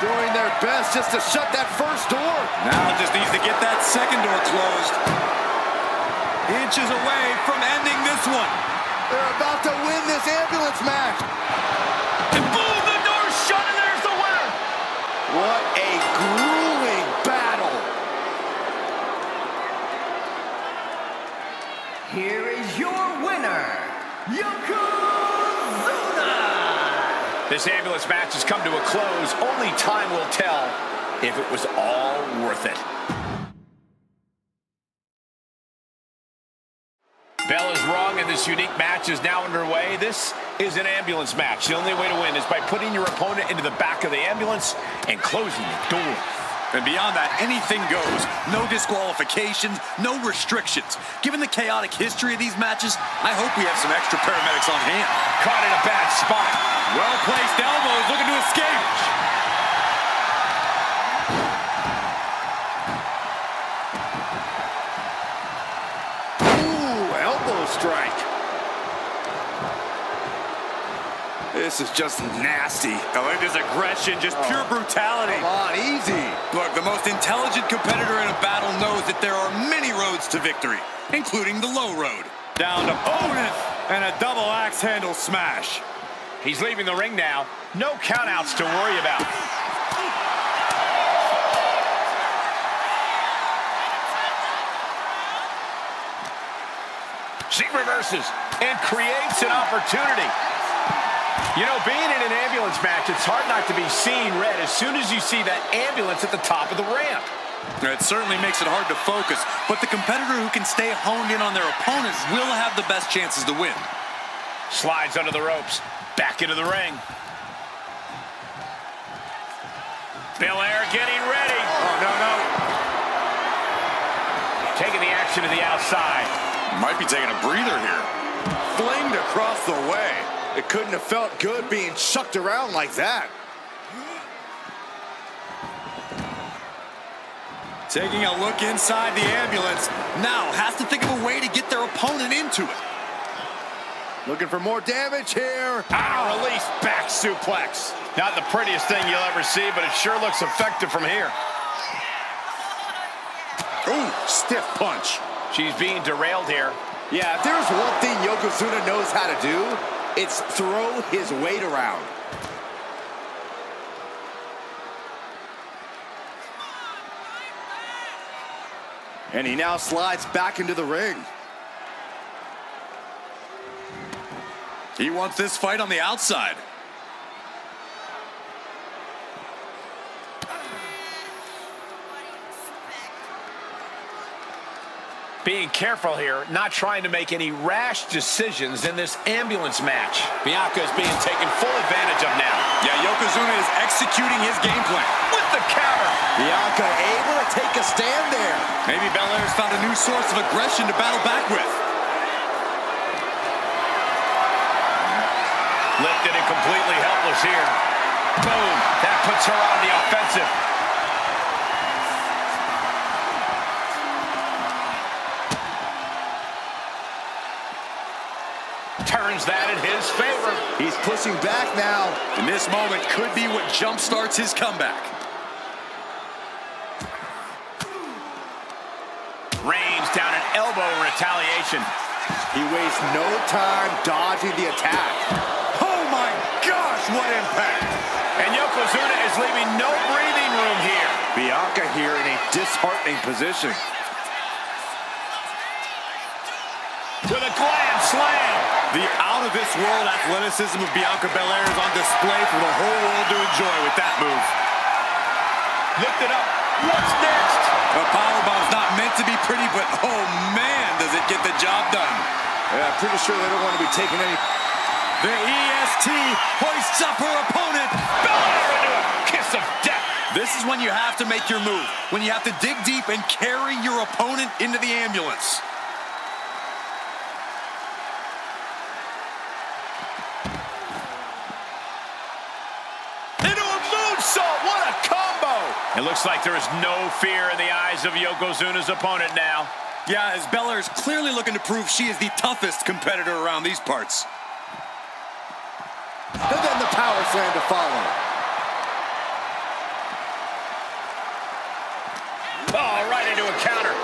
Doing their best just to shut that first door. Now just needs to get that second door closed. Inches away from ending this one. They're about to win this ambulance match. And boom, the door's shut and there's the winner. What a grueling battle. Here is your winner, Yokozuna! This ambulance match has come to a close. Only time will tell if it was all worth it. Bell is wrong, and this unique match is now underway. This is an ambulance match. The only way to win is by putting your opponent into the back of the ambulance and closing the door. And beyond that, anything goes. No disqualifications, no restrictions. Given the chaotic history of these matches, I hope we have some extra paramedics on hand. Caught in a bad spot. Well-placed elbows looking to escape. Strike. This is just nasty. I like this aggression, just pure brutality. Come on, easy. Look, the most intelligent competitor in a battle knows that there are many roads to victory, including the low road. Down to opponent and a double axe handle smash. He's leaving the ring now. No countouts to worry about. She reverses and creates an opportunity. You know, being in an ambulance match, it's hard not to be seeing red as soon as you see that ambulance at the top of the ramp. It certainly makes it hard to focus, but the competitor who can stay honed in on their opponents will have the best chances to win. Slides under the ropes, back into the ring. Belair getting ready. Oh, no. Taking the action to the outside. Might be taking a breather here. Flamed across the way. It couldn't have felt good being chucked around like that. Taking a look inside the ambulance. Now has to think of a way to get their opponent into it. Looking for more damage here. Ah, release back suplex. Not the prettiest thing you'll ever see, but it sure looks effective from here. Ooh, stiff punch. She's being derailed here. Yeah, if there's one thing Yokozuna knows how to do, it's throw his weight around. And he now slides back into the ring. He wants this fight on the outside. Being careful here, not trying to make any rash decisions in this ambulance match. Bianca is being taken full advantage of now. Yeah, Yokozuna is executing his game plan. With the counter. Bianca able to take a stand there. Maybe Belair's found a new source of aggression to battle back with. Lifted and completely helpless here. Boom. That puts her on the offensive. Turns that in his favor. He's pushing back now. And this moment could be what jumpstarts his comeback. Rains down an elbow in retaliation. He wastes no time dodging the attack. Oh my gosh, what impact! And Yokozuna is leaving no breathing room here. Bianca here in a disheartening position. With a glam slam. The out-of-this-world athleticism of Bianca Belair is on display for the whole world to enjoy with that move. Lift it up. What's next? A powerbomb's not meant to be pretty, but oh man, does it get the job done. Yeah, pretty sure they don't want to be taking any... The EST hoists up her opponent. Belair into a kiss of death. This is when you have to make your move, when you have to dig deep and carry your opponent into the ambulance. Into a moonsault. What a combo. It looks like there is no fear in the eyes of Yokozuna's opponent now. Yeah, as Belair is clearly looking to prove she is the toughest competitor around these parts. And then the power slam to follow. Oh, right into a counter.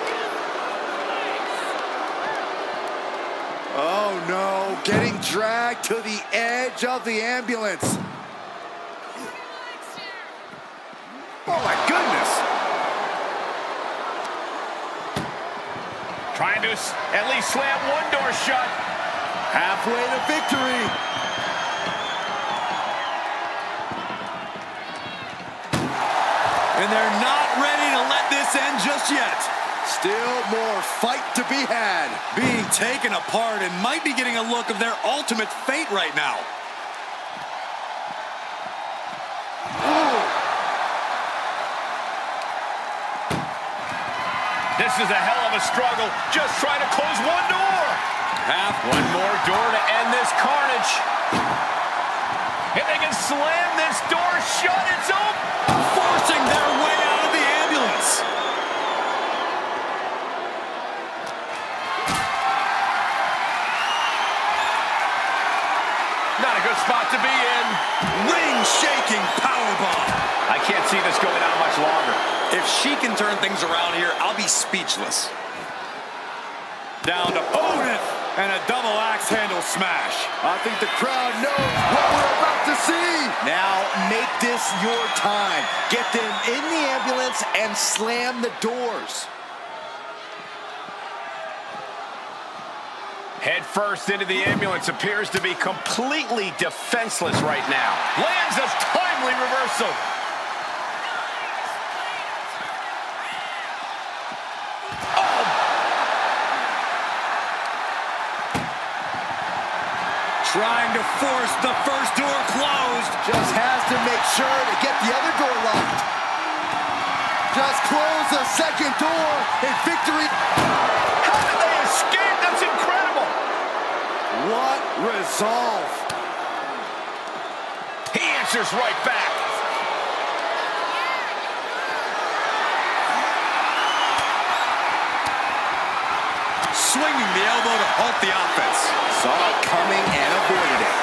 Oh no, getting dragged to the edge of the ambulance. Oh my goodness. Trying to at least slam one door shut. Halfway to victory. And they're not ready to let this end just yet. Still more fight to be had. Being taken apart and might be getting a look of their ultimate fate right now. Ooh. This is a hell of a struggle. Just trying to close one door. One more door to end this carnage. If they can slam this door shut, it's open. Forcing their way out of the ambulance. Not a good spot to be in. Ring-shaking powerbomb. I can't see this going on much longer. If she can turn things around here, I'll be speechless. Down to opponent and a double axe handle smash. I think the crowd knows what we're about to see. Now make this your time. Get them in the ambulance and slam the doors. Head first into the ambulance, appears to be completely defenseless right now. Lands a timely reversal. Trying to force the first door closed. Just has to make sure to get the other door locked. Just close the second door and victory. How did they escape? That's incredible. What resolve. He answers right back. Swinging the elbow to halt the offense. Saw it coming and avoided it.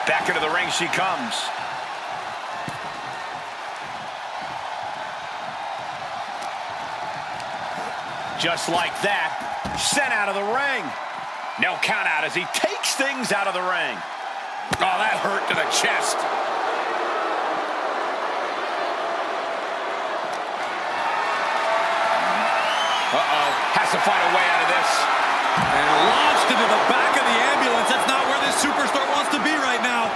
Back into the ring she comes. Just like that, sent out of the ring. No count out as he takes things out of the ring. Oh, that hurt to the chest. Uh-oh, has to find a way out of this. And launched into the back of the ambulance. That's not where this superstar wants to be right now.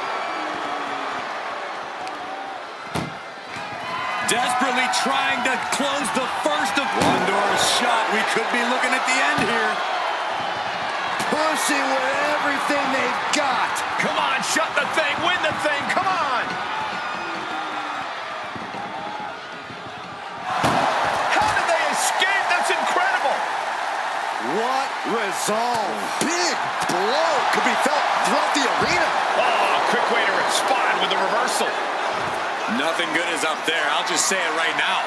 Desperately trying to close the first of one door shot. We could be looking at the end here. Pushing with everything they've got. Come on, shut the thing, win the thing, come on! How did they escape? That's incredible! What resolve. Big blow could be felt throughout the arena. Oh, a quick way to respond with the reversal. Nothing good is up there. I'll just say it right now.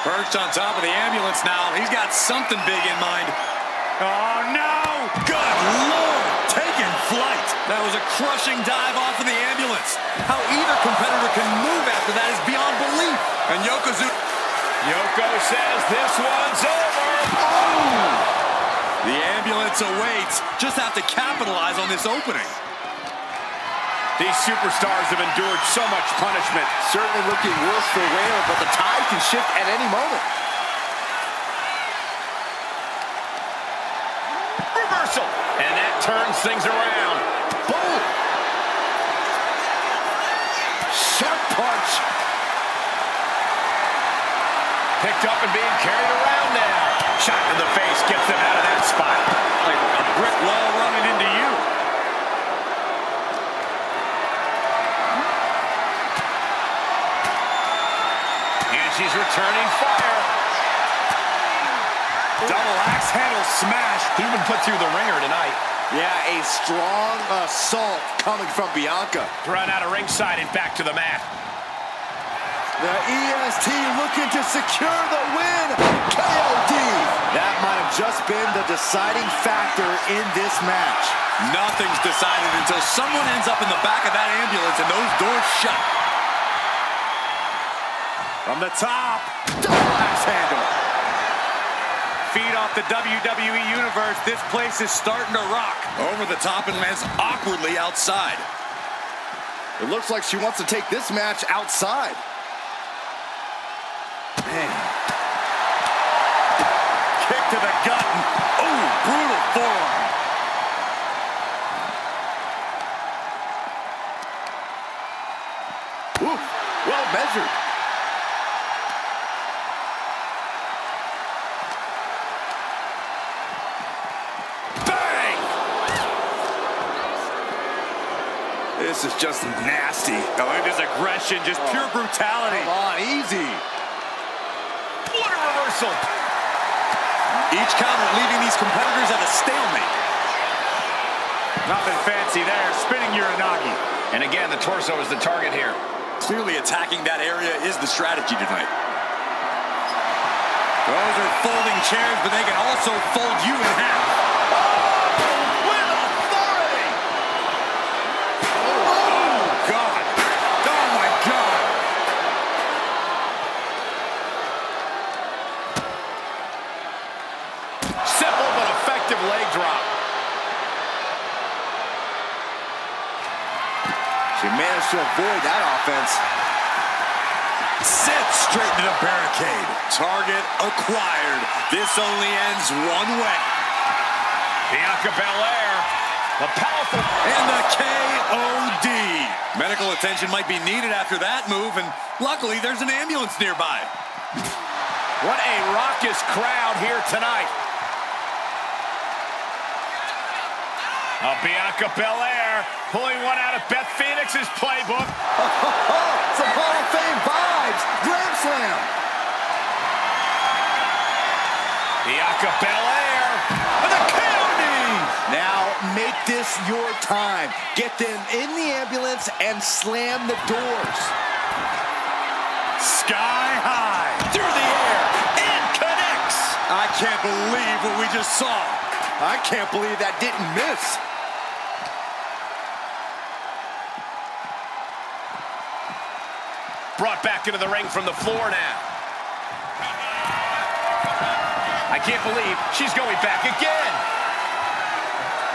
Perched on top of the ambulance now. He's got something big in mind. Oh, no! Good Lord! Taken taking flight. That was a crushing dive off of the ambulance. How either competitor can move after that is beyond belief. And Yoko says this one's over. Oh! The ambulance awaits. Just have to capitalize on this opening. These superstars have endured so much punishment. Certainly looking worse for wear, but the tide can shift at any moment. Reversal. And that turns things around. Boom! Sharp punch. Picked up and being carried around now. Shot in the face gets them out of that spot. Like a brick wall running into you. And she's returning fire. Double axe handle smash. He's been put through the ringer tonight. Yeah, a strong assault coming from Bianca. Thrown out of ringside and back to the mat. The EST looking to secure the win. KOD. That might have just been the deciding factor in this match. Nothing's decided until someone ends up in the back of that ambulance and those doors shut. From the top. Double axe handle. Feed off the WWE Universe. This place is starting to rock. Over the top and lands awkwardly outside. It looks like she wants to take this match outside. Man. Kick to the gut. Oh, brutal forearm. Ooh, well measured. Bang! This is just nasty. Oh, look at this aggression, just pure brutality. Come on, easy. What a reversal. Each counter leaving these competitors at a stalemate. Nothing fancy there, spinning Uranagi. And again, the torso is the target here. Clearly attacking that area is the strategy tonight. Those are folding chairs, but they can also fold you in half. With authority. Oh, God. Oh, my God. Simple but effective leg drop. She managed to avoid that offense. Set straight to the barricade. Target acquired. This only ends one way. Bianca Belair, the powerful. And the KOD. Medical attention might be needed after that move, and luckily there's an ambulance nearby. What a raucous crowd here tonight. Bianca Belair pulling one out of Beth Phoenix's playbook. Some Hall of Fame vibes. Grand Slam. Bianca Belair with a KOD. Now make this your time. Get them in the ambulance and slam the doors. Sky high. Through the air and connects. I can't believe what we just saw. I can't believe that didn't miss. Brought back into the ring from the floor now. I can't believe she's going back again.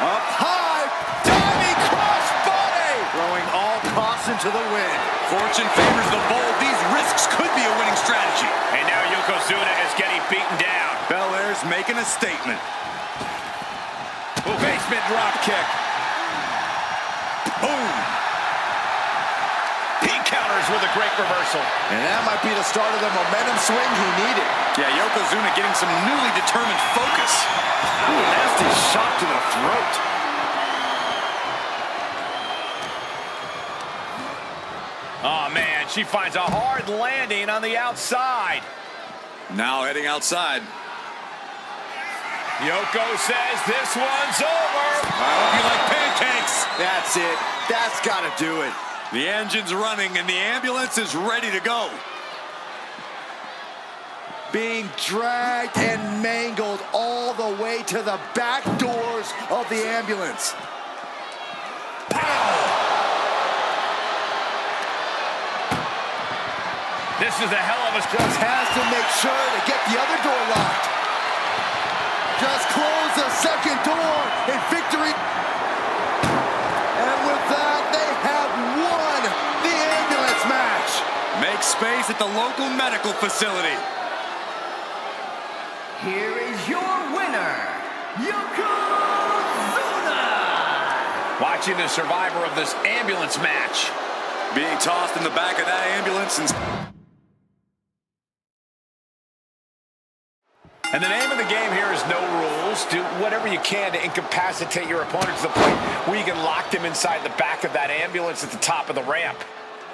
Up high, diving crossbody. Throwing all caution to the wind. Fortune favors the bold. These risks could be a winning strategy. And now Yokozuna is getting beaten down. Belair's making a statement. Oh, basement drop kick. Boom. He counters with a great reversal. And that might be the start of the momentum swing he needed. Yeah, Yokozuna getting some newly determined focus. Ooh, nasty shot to the throat. Oh, man, she finds a hard landing on the outside. Now heading outside. Yoko says this one's over. I hope you like pancakes. That's it. That's got to do it. The engine's running and the ambulance is ready to go. Being dragged and mangled all the way to the back doors of the ambulance. This is a hell of a... Just has to make sure to get the other door locked. Just close the second door in victory. And with that, they have won the ambulance match. Make space at the local medical facility. Here is your winner, Yokozuna! Watching the survivor of this ambulance match. Being tossed in the back of that ambulance And the name of the game here is no rules. Do whatever you can to incapacitate your opponent to the point where you can lock them inside the back of that ambulance at the top of the ramp.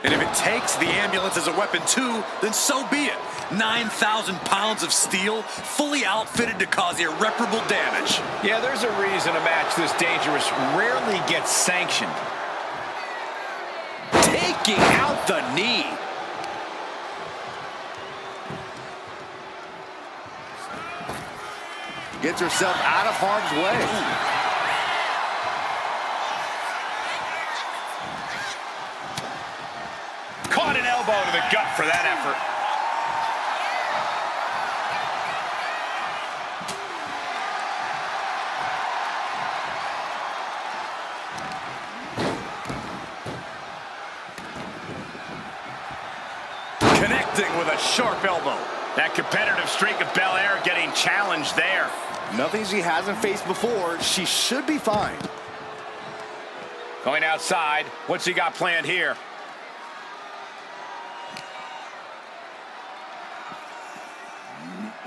And if it takes the ambulance as a weapon too, then so be it. 9,000 pounds of steel, fully outfitted to cause irreparable damage. Yeah, there's a reason a match this dangerous rarely gets sanctioned. Taking out the knee. Gets herself out of harm's way. Caught an elbow to the gut for that effort. Connecting with a sharp elbow. That competitive streak of Belair getting challenged there. Nothing she hasn't faced before. She should be fine. Going outside. What's he got planned here?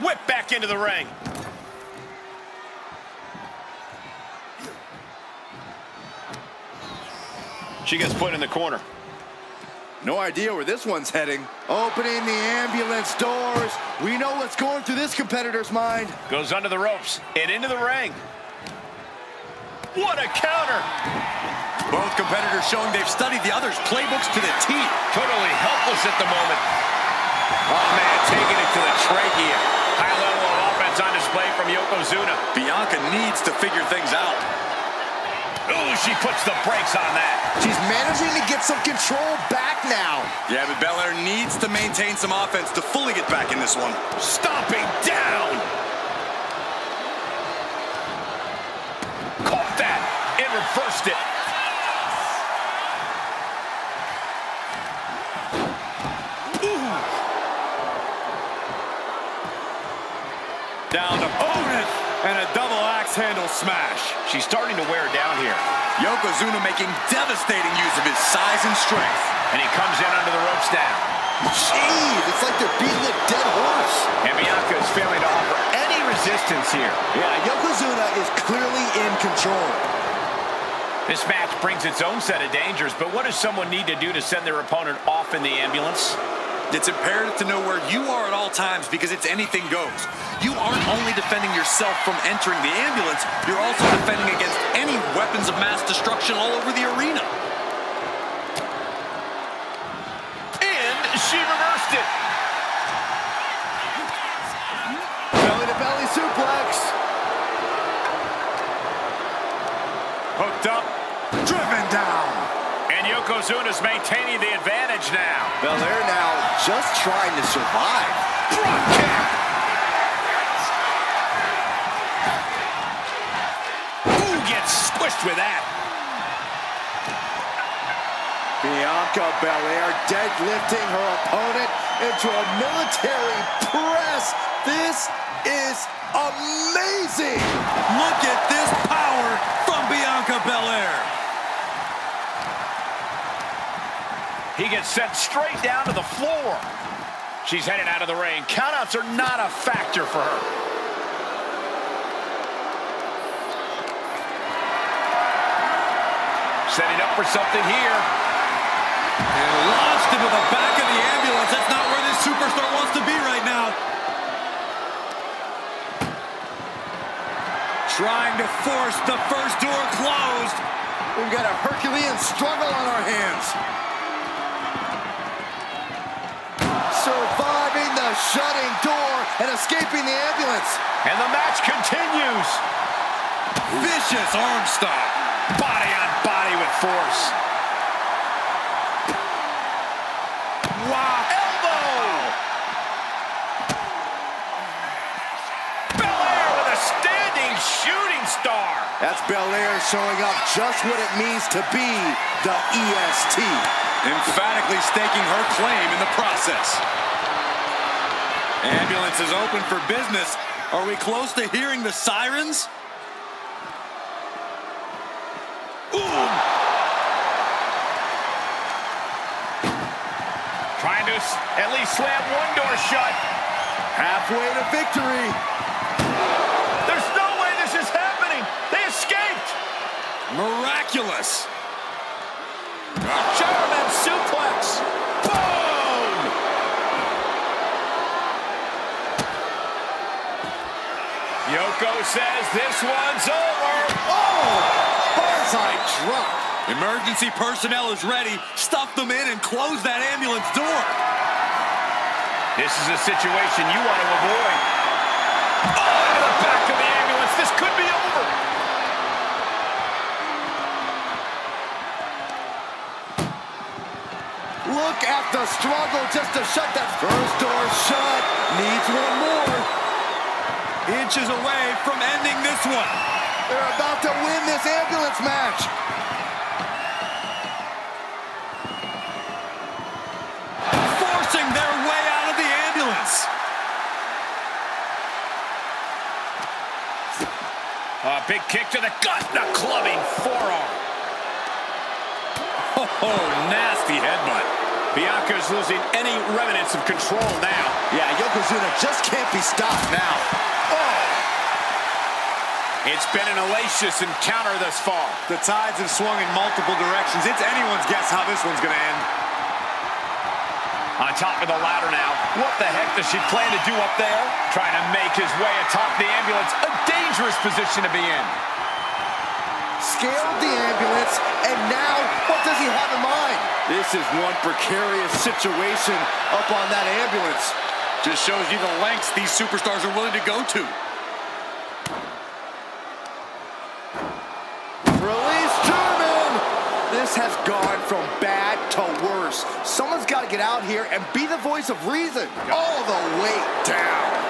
Whip back into the ring. She gets put in the corner. No idea where this one's heading. Opening the ambulance doors. We know what's going through this competitor's mind. Goes under the ropes and into the ring. What a counter! Both competitors showing they've studied the other's playbooks to the T. Totally helpless at the moment. Oh, man, taking it to the trachea. High level of offense on display from Yokozuna. Bianca needs to figure things out. Ooh, she puts the brakes on that. She's managing to get some control back now. Yeah, but Belair needs to maintain some offense to fully get back in this one. Stomping down. Caught that and reversed it. Ooh. Down to opponent and a double axe handle smash. She's starting to wear down here. Yokozuna making devastating use of his size and strength. And he comes in under the ropes now. Jeez, it's like they're beating a dead horse. And Bianca is failing to offer any resistance here. Yeah, Yokozuna is clearly in control. This match brings its own set of dangers, but what does someone need to do to send their opponent off in the ambulance? It's imperative to know where you are at all times because it's anything goes. You aren't only defending yourself from entering the ambulance, you're also defending against any weapons of mass destruction all over the arena. And she reversed it. Belly-to-belly suplex. Hooked up, driven down. And Yokozuna's maintaining the advantage now. Belair now just trying to survive. Drop kick. Ooh, gets squished with that. Bianca Belair deadlifting her opponent into a military press. This is amazing. Look at this power from Bianca Belair. He gets sent straight down to the floor. She's headed out of the ring. Countouts are not a factor for her. Setting up for something here. And launched into the back of the ambulance. That's not where this superstar wants to be right now. Trying to force the first door closed. We've got a Herculean struggle on our hands. Surviving the shutting door and escaping the ambulance. And the match continues. Vicious arm stomp. Body on body with force. Wow. Elbow. shooting star. That's Belair showing up just what it means to be the EST. Emphatically staking her claim in the process. Ambulance is open for business. Are we close to hearing the sirens? Ooh. Trying to at least slam one door shut. Halfway to victory. There's no way this is happening. They escaped. Miraculous. German suplex. Boom! Yoko says this one's over. Oh! Bullseye drop. Emergency personnel is ready. Stuff them in and close that ambulance door. This is a situation you want to avoid. Oh, into the back of the ambulance. This could be over. Look at the struggle just to shut that first door shut. Needs one more. Inches away from ending this one. They're about to win this ambulance match. Forcing their way out of the ambulance. A big kick to the gut, the clubbing forearm. Oh, nasty headbutt. Bianca's losing any remnants of control now. Yeah, Yokozuna just can't be stopped now. Oh! It's been an hellacious encounter thus far. The tides have swung in multiple directions. It's anyone's guess how this one's going to end. On top of the ladder now. What the heck does she plan to do up there? Trying to make his way atop the ambulance. A dangerous position to be in. Scaled the ambulance, and now what does he have in mind? This is one precarious situation up on that ambulance. Just shows you the lengths these superstars are willing to go to. Release German! This has gone from bad to worse. Someone's got to get out here and be the voice of reason all the way down.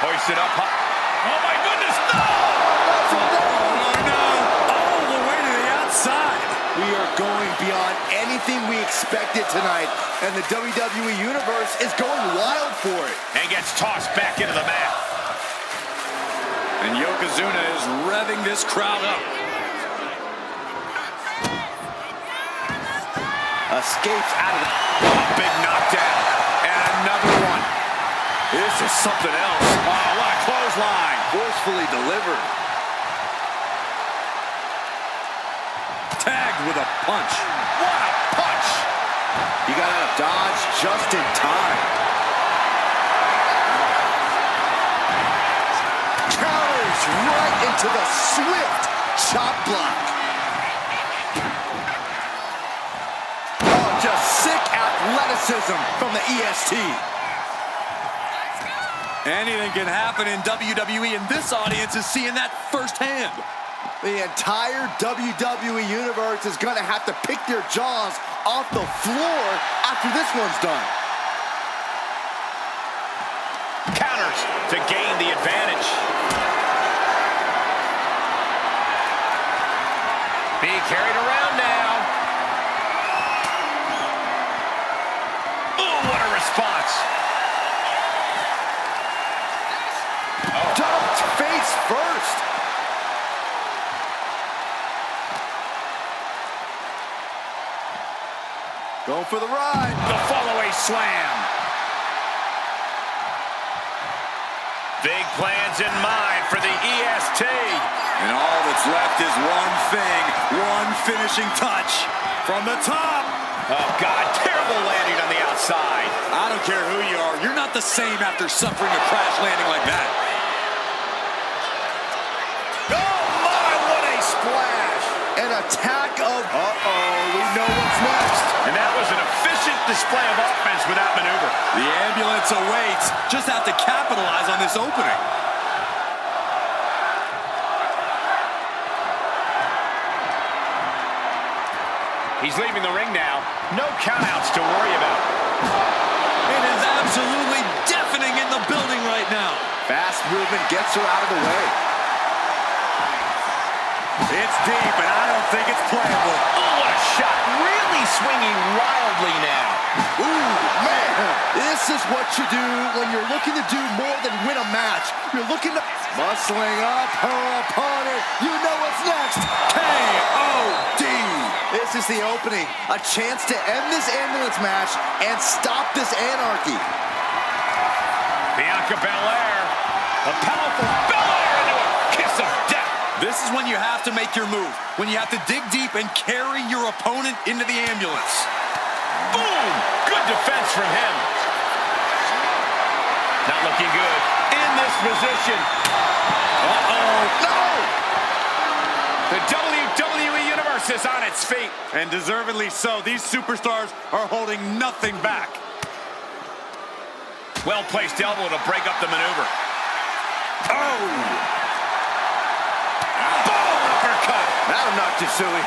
Hoist it up high. Oh my goodness, no! Oh no! All the way to the outside. We are going beyond anything we expected tonight, and the WWE Universe is going wild for it. And gets tossed back into the mat. And Yokozuna is revving this crowd up. Escapes out of the... Oh, big knockdown. And another one. This is something else. Oh, what a clothesline. Forcefully delivered. Tagged with a punch. What a punch. He got out of dodge just in time. Counters right into the swift chop block. Oh, just sick athleticism from the EST. Anything can happen in WWE, and this audience is seeing that firsthand. The entire WWE Universe is going to have to pick their jaws off the floor after this one's done. Counters to gain the advantage. Being carried around now. Ooh, what a response. Dumped face first. Going for the ride. The follow-away slam. Big plans in mind for the EST. And all that's left is one thing, one finishing touch from the top. Oh, God, terrible landing on the outside. I don't care who you are, you're not the same after suffering a crash landing like that. Oh, my, what a splash. An attack of, we know what's next. And that was an efficient display of offense with that maneuver. The ambulance awaits, just have to capitalize on this opening. He's leaving the ring now. No countouts to worry about. It is absolutely deafening in the building right now. Fast movement gets her out of the way. It's deep, and I don't think it's playable. Oh, what a shot. Really swinging wildly now. Ooh, man. This is what you do when you're looking to do more than win a match. You're looking to... Muscling up her opponent. You know what's next. K.O.D. This is the opening. A chance to end this ambulance match and stop this anarchy. Bianca Belair. A powerful Belair into a kiss of death. This is when you have to make your move. When you have to dig deep and carry your opponent into the ambulance. Boom! Good defense from him. Not looking good. In this position. Uh-oh. No! The WWE Universe is on its feet. And deservedly so. These superstars are holding nothing back. Well-placed elbow to break up the maneuver. Oh! Boom! Uppercut. That'll knock you silly.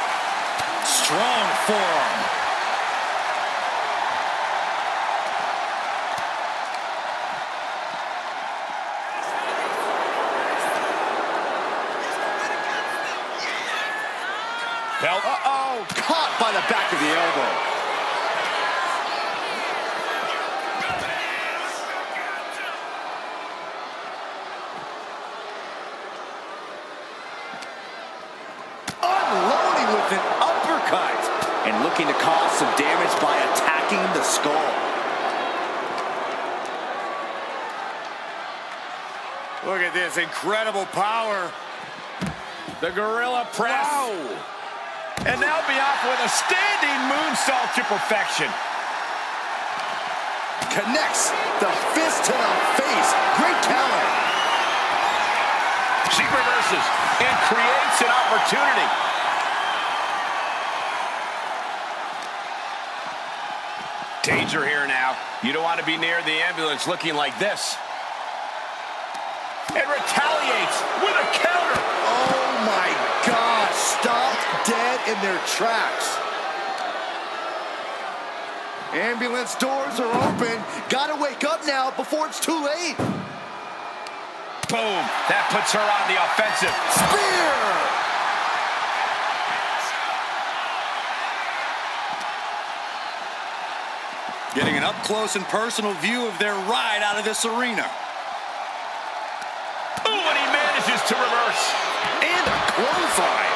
Strong forearm. Belt. Uh-oh. Caught by the back of the elbow. Unloading with an uppercut. And looking to cause some damage by attacking the skull. Look at this incredible power. The gorilla press. Wow. And now Bianca with a standing moonsault to perfection. Connects the fist to the face. Great counter. She reverses and creates an opportunity. Danger here now. You don't want to be near the ambulance looking like this. And retaliates with a counter. Oh my God, stopped dead in their tracks. Ambulance doors are open. Gotta wake up now before it's too late. Boom, that puts her on the offensive. Spear! Getting an up-close and personal view of their ride out of this arena. Ooh, and he manages to reverse. And a clothesline.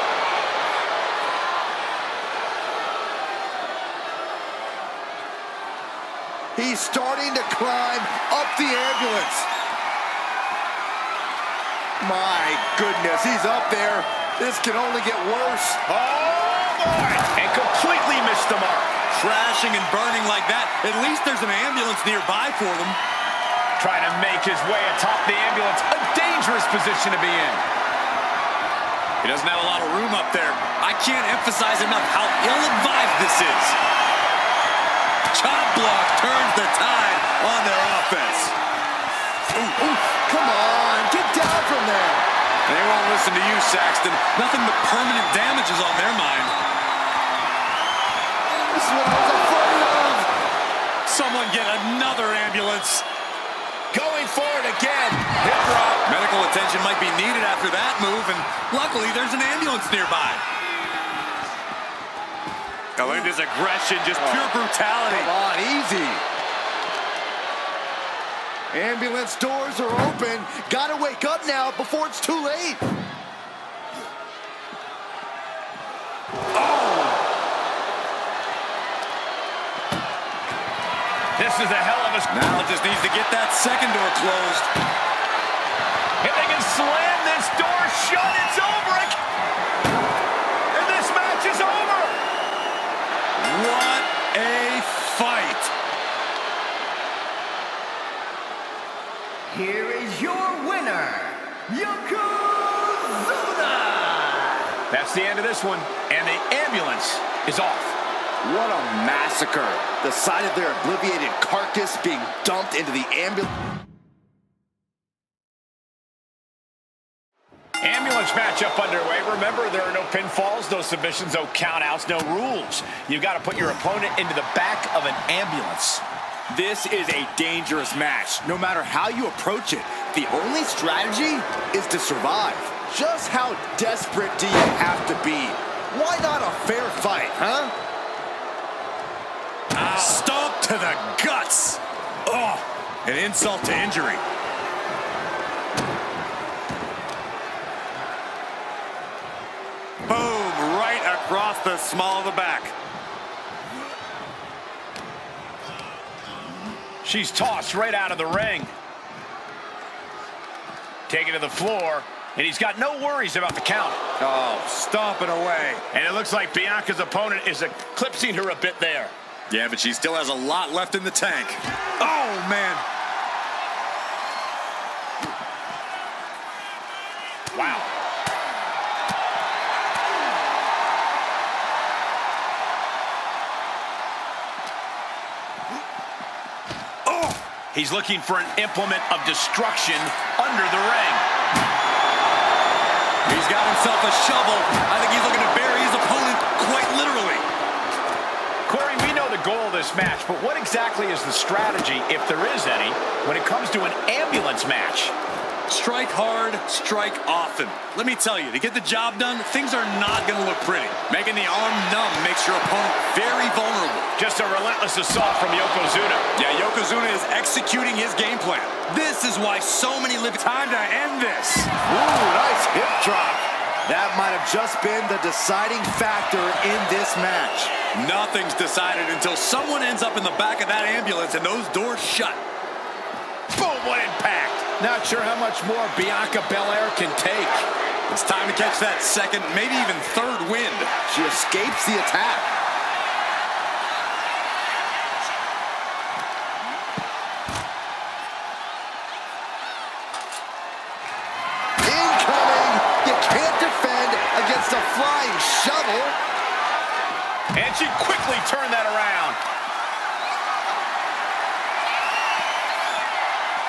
He's starting to climb up the ambulance. My goodness, he's up there. This can only get worse. Oh, boy. And completely missed the mark. Crashing and burning like that, at least there's an ambulance nearby for them. Trying to make his way atop the ambulance. A dangerous position to be in. He doesn't have a lot of room up there. I can't emphasize enough how ill-advised this is. Chop block turns the tide on their offense. Ooh, ooh, come on, get down from there. They won't listen to you, Saxton. Nothing but permanent damage is on their mind. This is what I was afraid of. Someone get another ambulance. Going forward again. Hip drop. Medical attention might be needed after that move, and luckily there's an ambulance nearby. Galinda's aggression, just pure brutality. Come on, easy. Ambulance doors are open. Gotta wake up now before it's too late. This is a hell of a... Now it just needs to get that second door closed. If they can slam this door shut, it's over. And this match is over. What a fight. Here is your winner, Yokozuna! That's the end of this one. And the ambulance is off. What a massacre. The sight of their obliviated carcass being dumped into the ambulance. Ambulance matchup underway. Remember, there are no pinfalls, no submissions, no countouts, no rules. You've got to put your opponent into the back of an ambulance. This is a dangerous match, no matter how you approach it. The only strategy is to survive. Just how desperate do you have to be? Why not a fair fight, huh? Stomp to the guts. Oh, an insult to injury. Boom, right across the small of the back. She's tossed right out of the ring. Taken to the floor, and he's got no worries about the count. Oh, stomping away. And it looks like Bianca's opponent is eclipsing her a bit there. Yeah, but she still has a lot left in the tank. Oh, man. Wow. Oh! He's looking for an implement of destruction under the ring. He's got himself a shovel. I think he's looking to bury his opponent quite literally. Corey, we know the goal of this match, but what exactly is the strategy, if there is any, when it comes to an ambulance match? Strike hard, strike often. Let me tell you, to get the job done, things are not going to look pretty. Making the arm numb makes your opponent very vulnerable. Just a relentless assault from Yokozuna. Yeah, Yokozuna is executing his game plan. This is why so many live. Time to end this. Ooh, nice hip drop. That might have just been the deciding factor in this match. Nothing's decided until someone ends up in the back of that ambulance and those doors shut. Boom, what impact. Not sure how much more Bianca Belair can take. It's time to catch that second, maybe even third wind. She escapes the attack. Incoming! You can't defend against a flying shovel. And she quickly turned that around.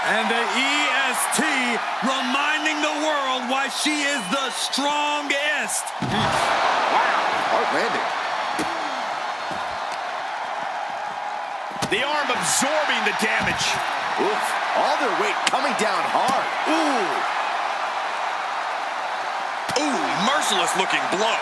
And the EST reminding the world why she is the strongest. Wow, hard landing. The arm absorbing the damage. Oof, all their weight coming down hard. Ooh, merciless looking blow.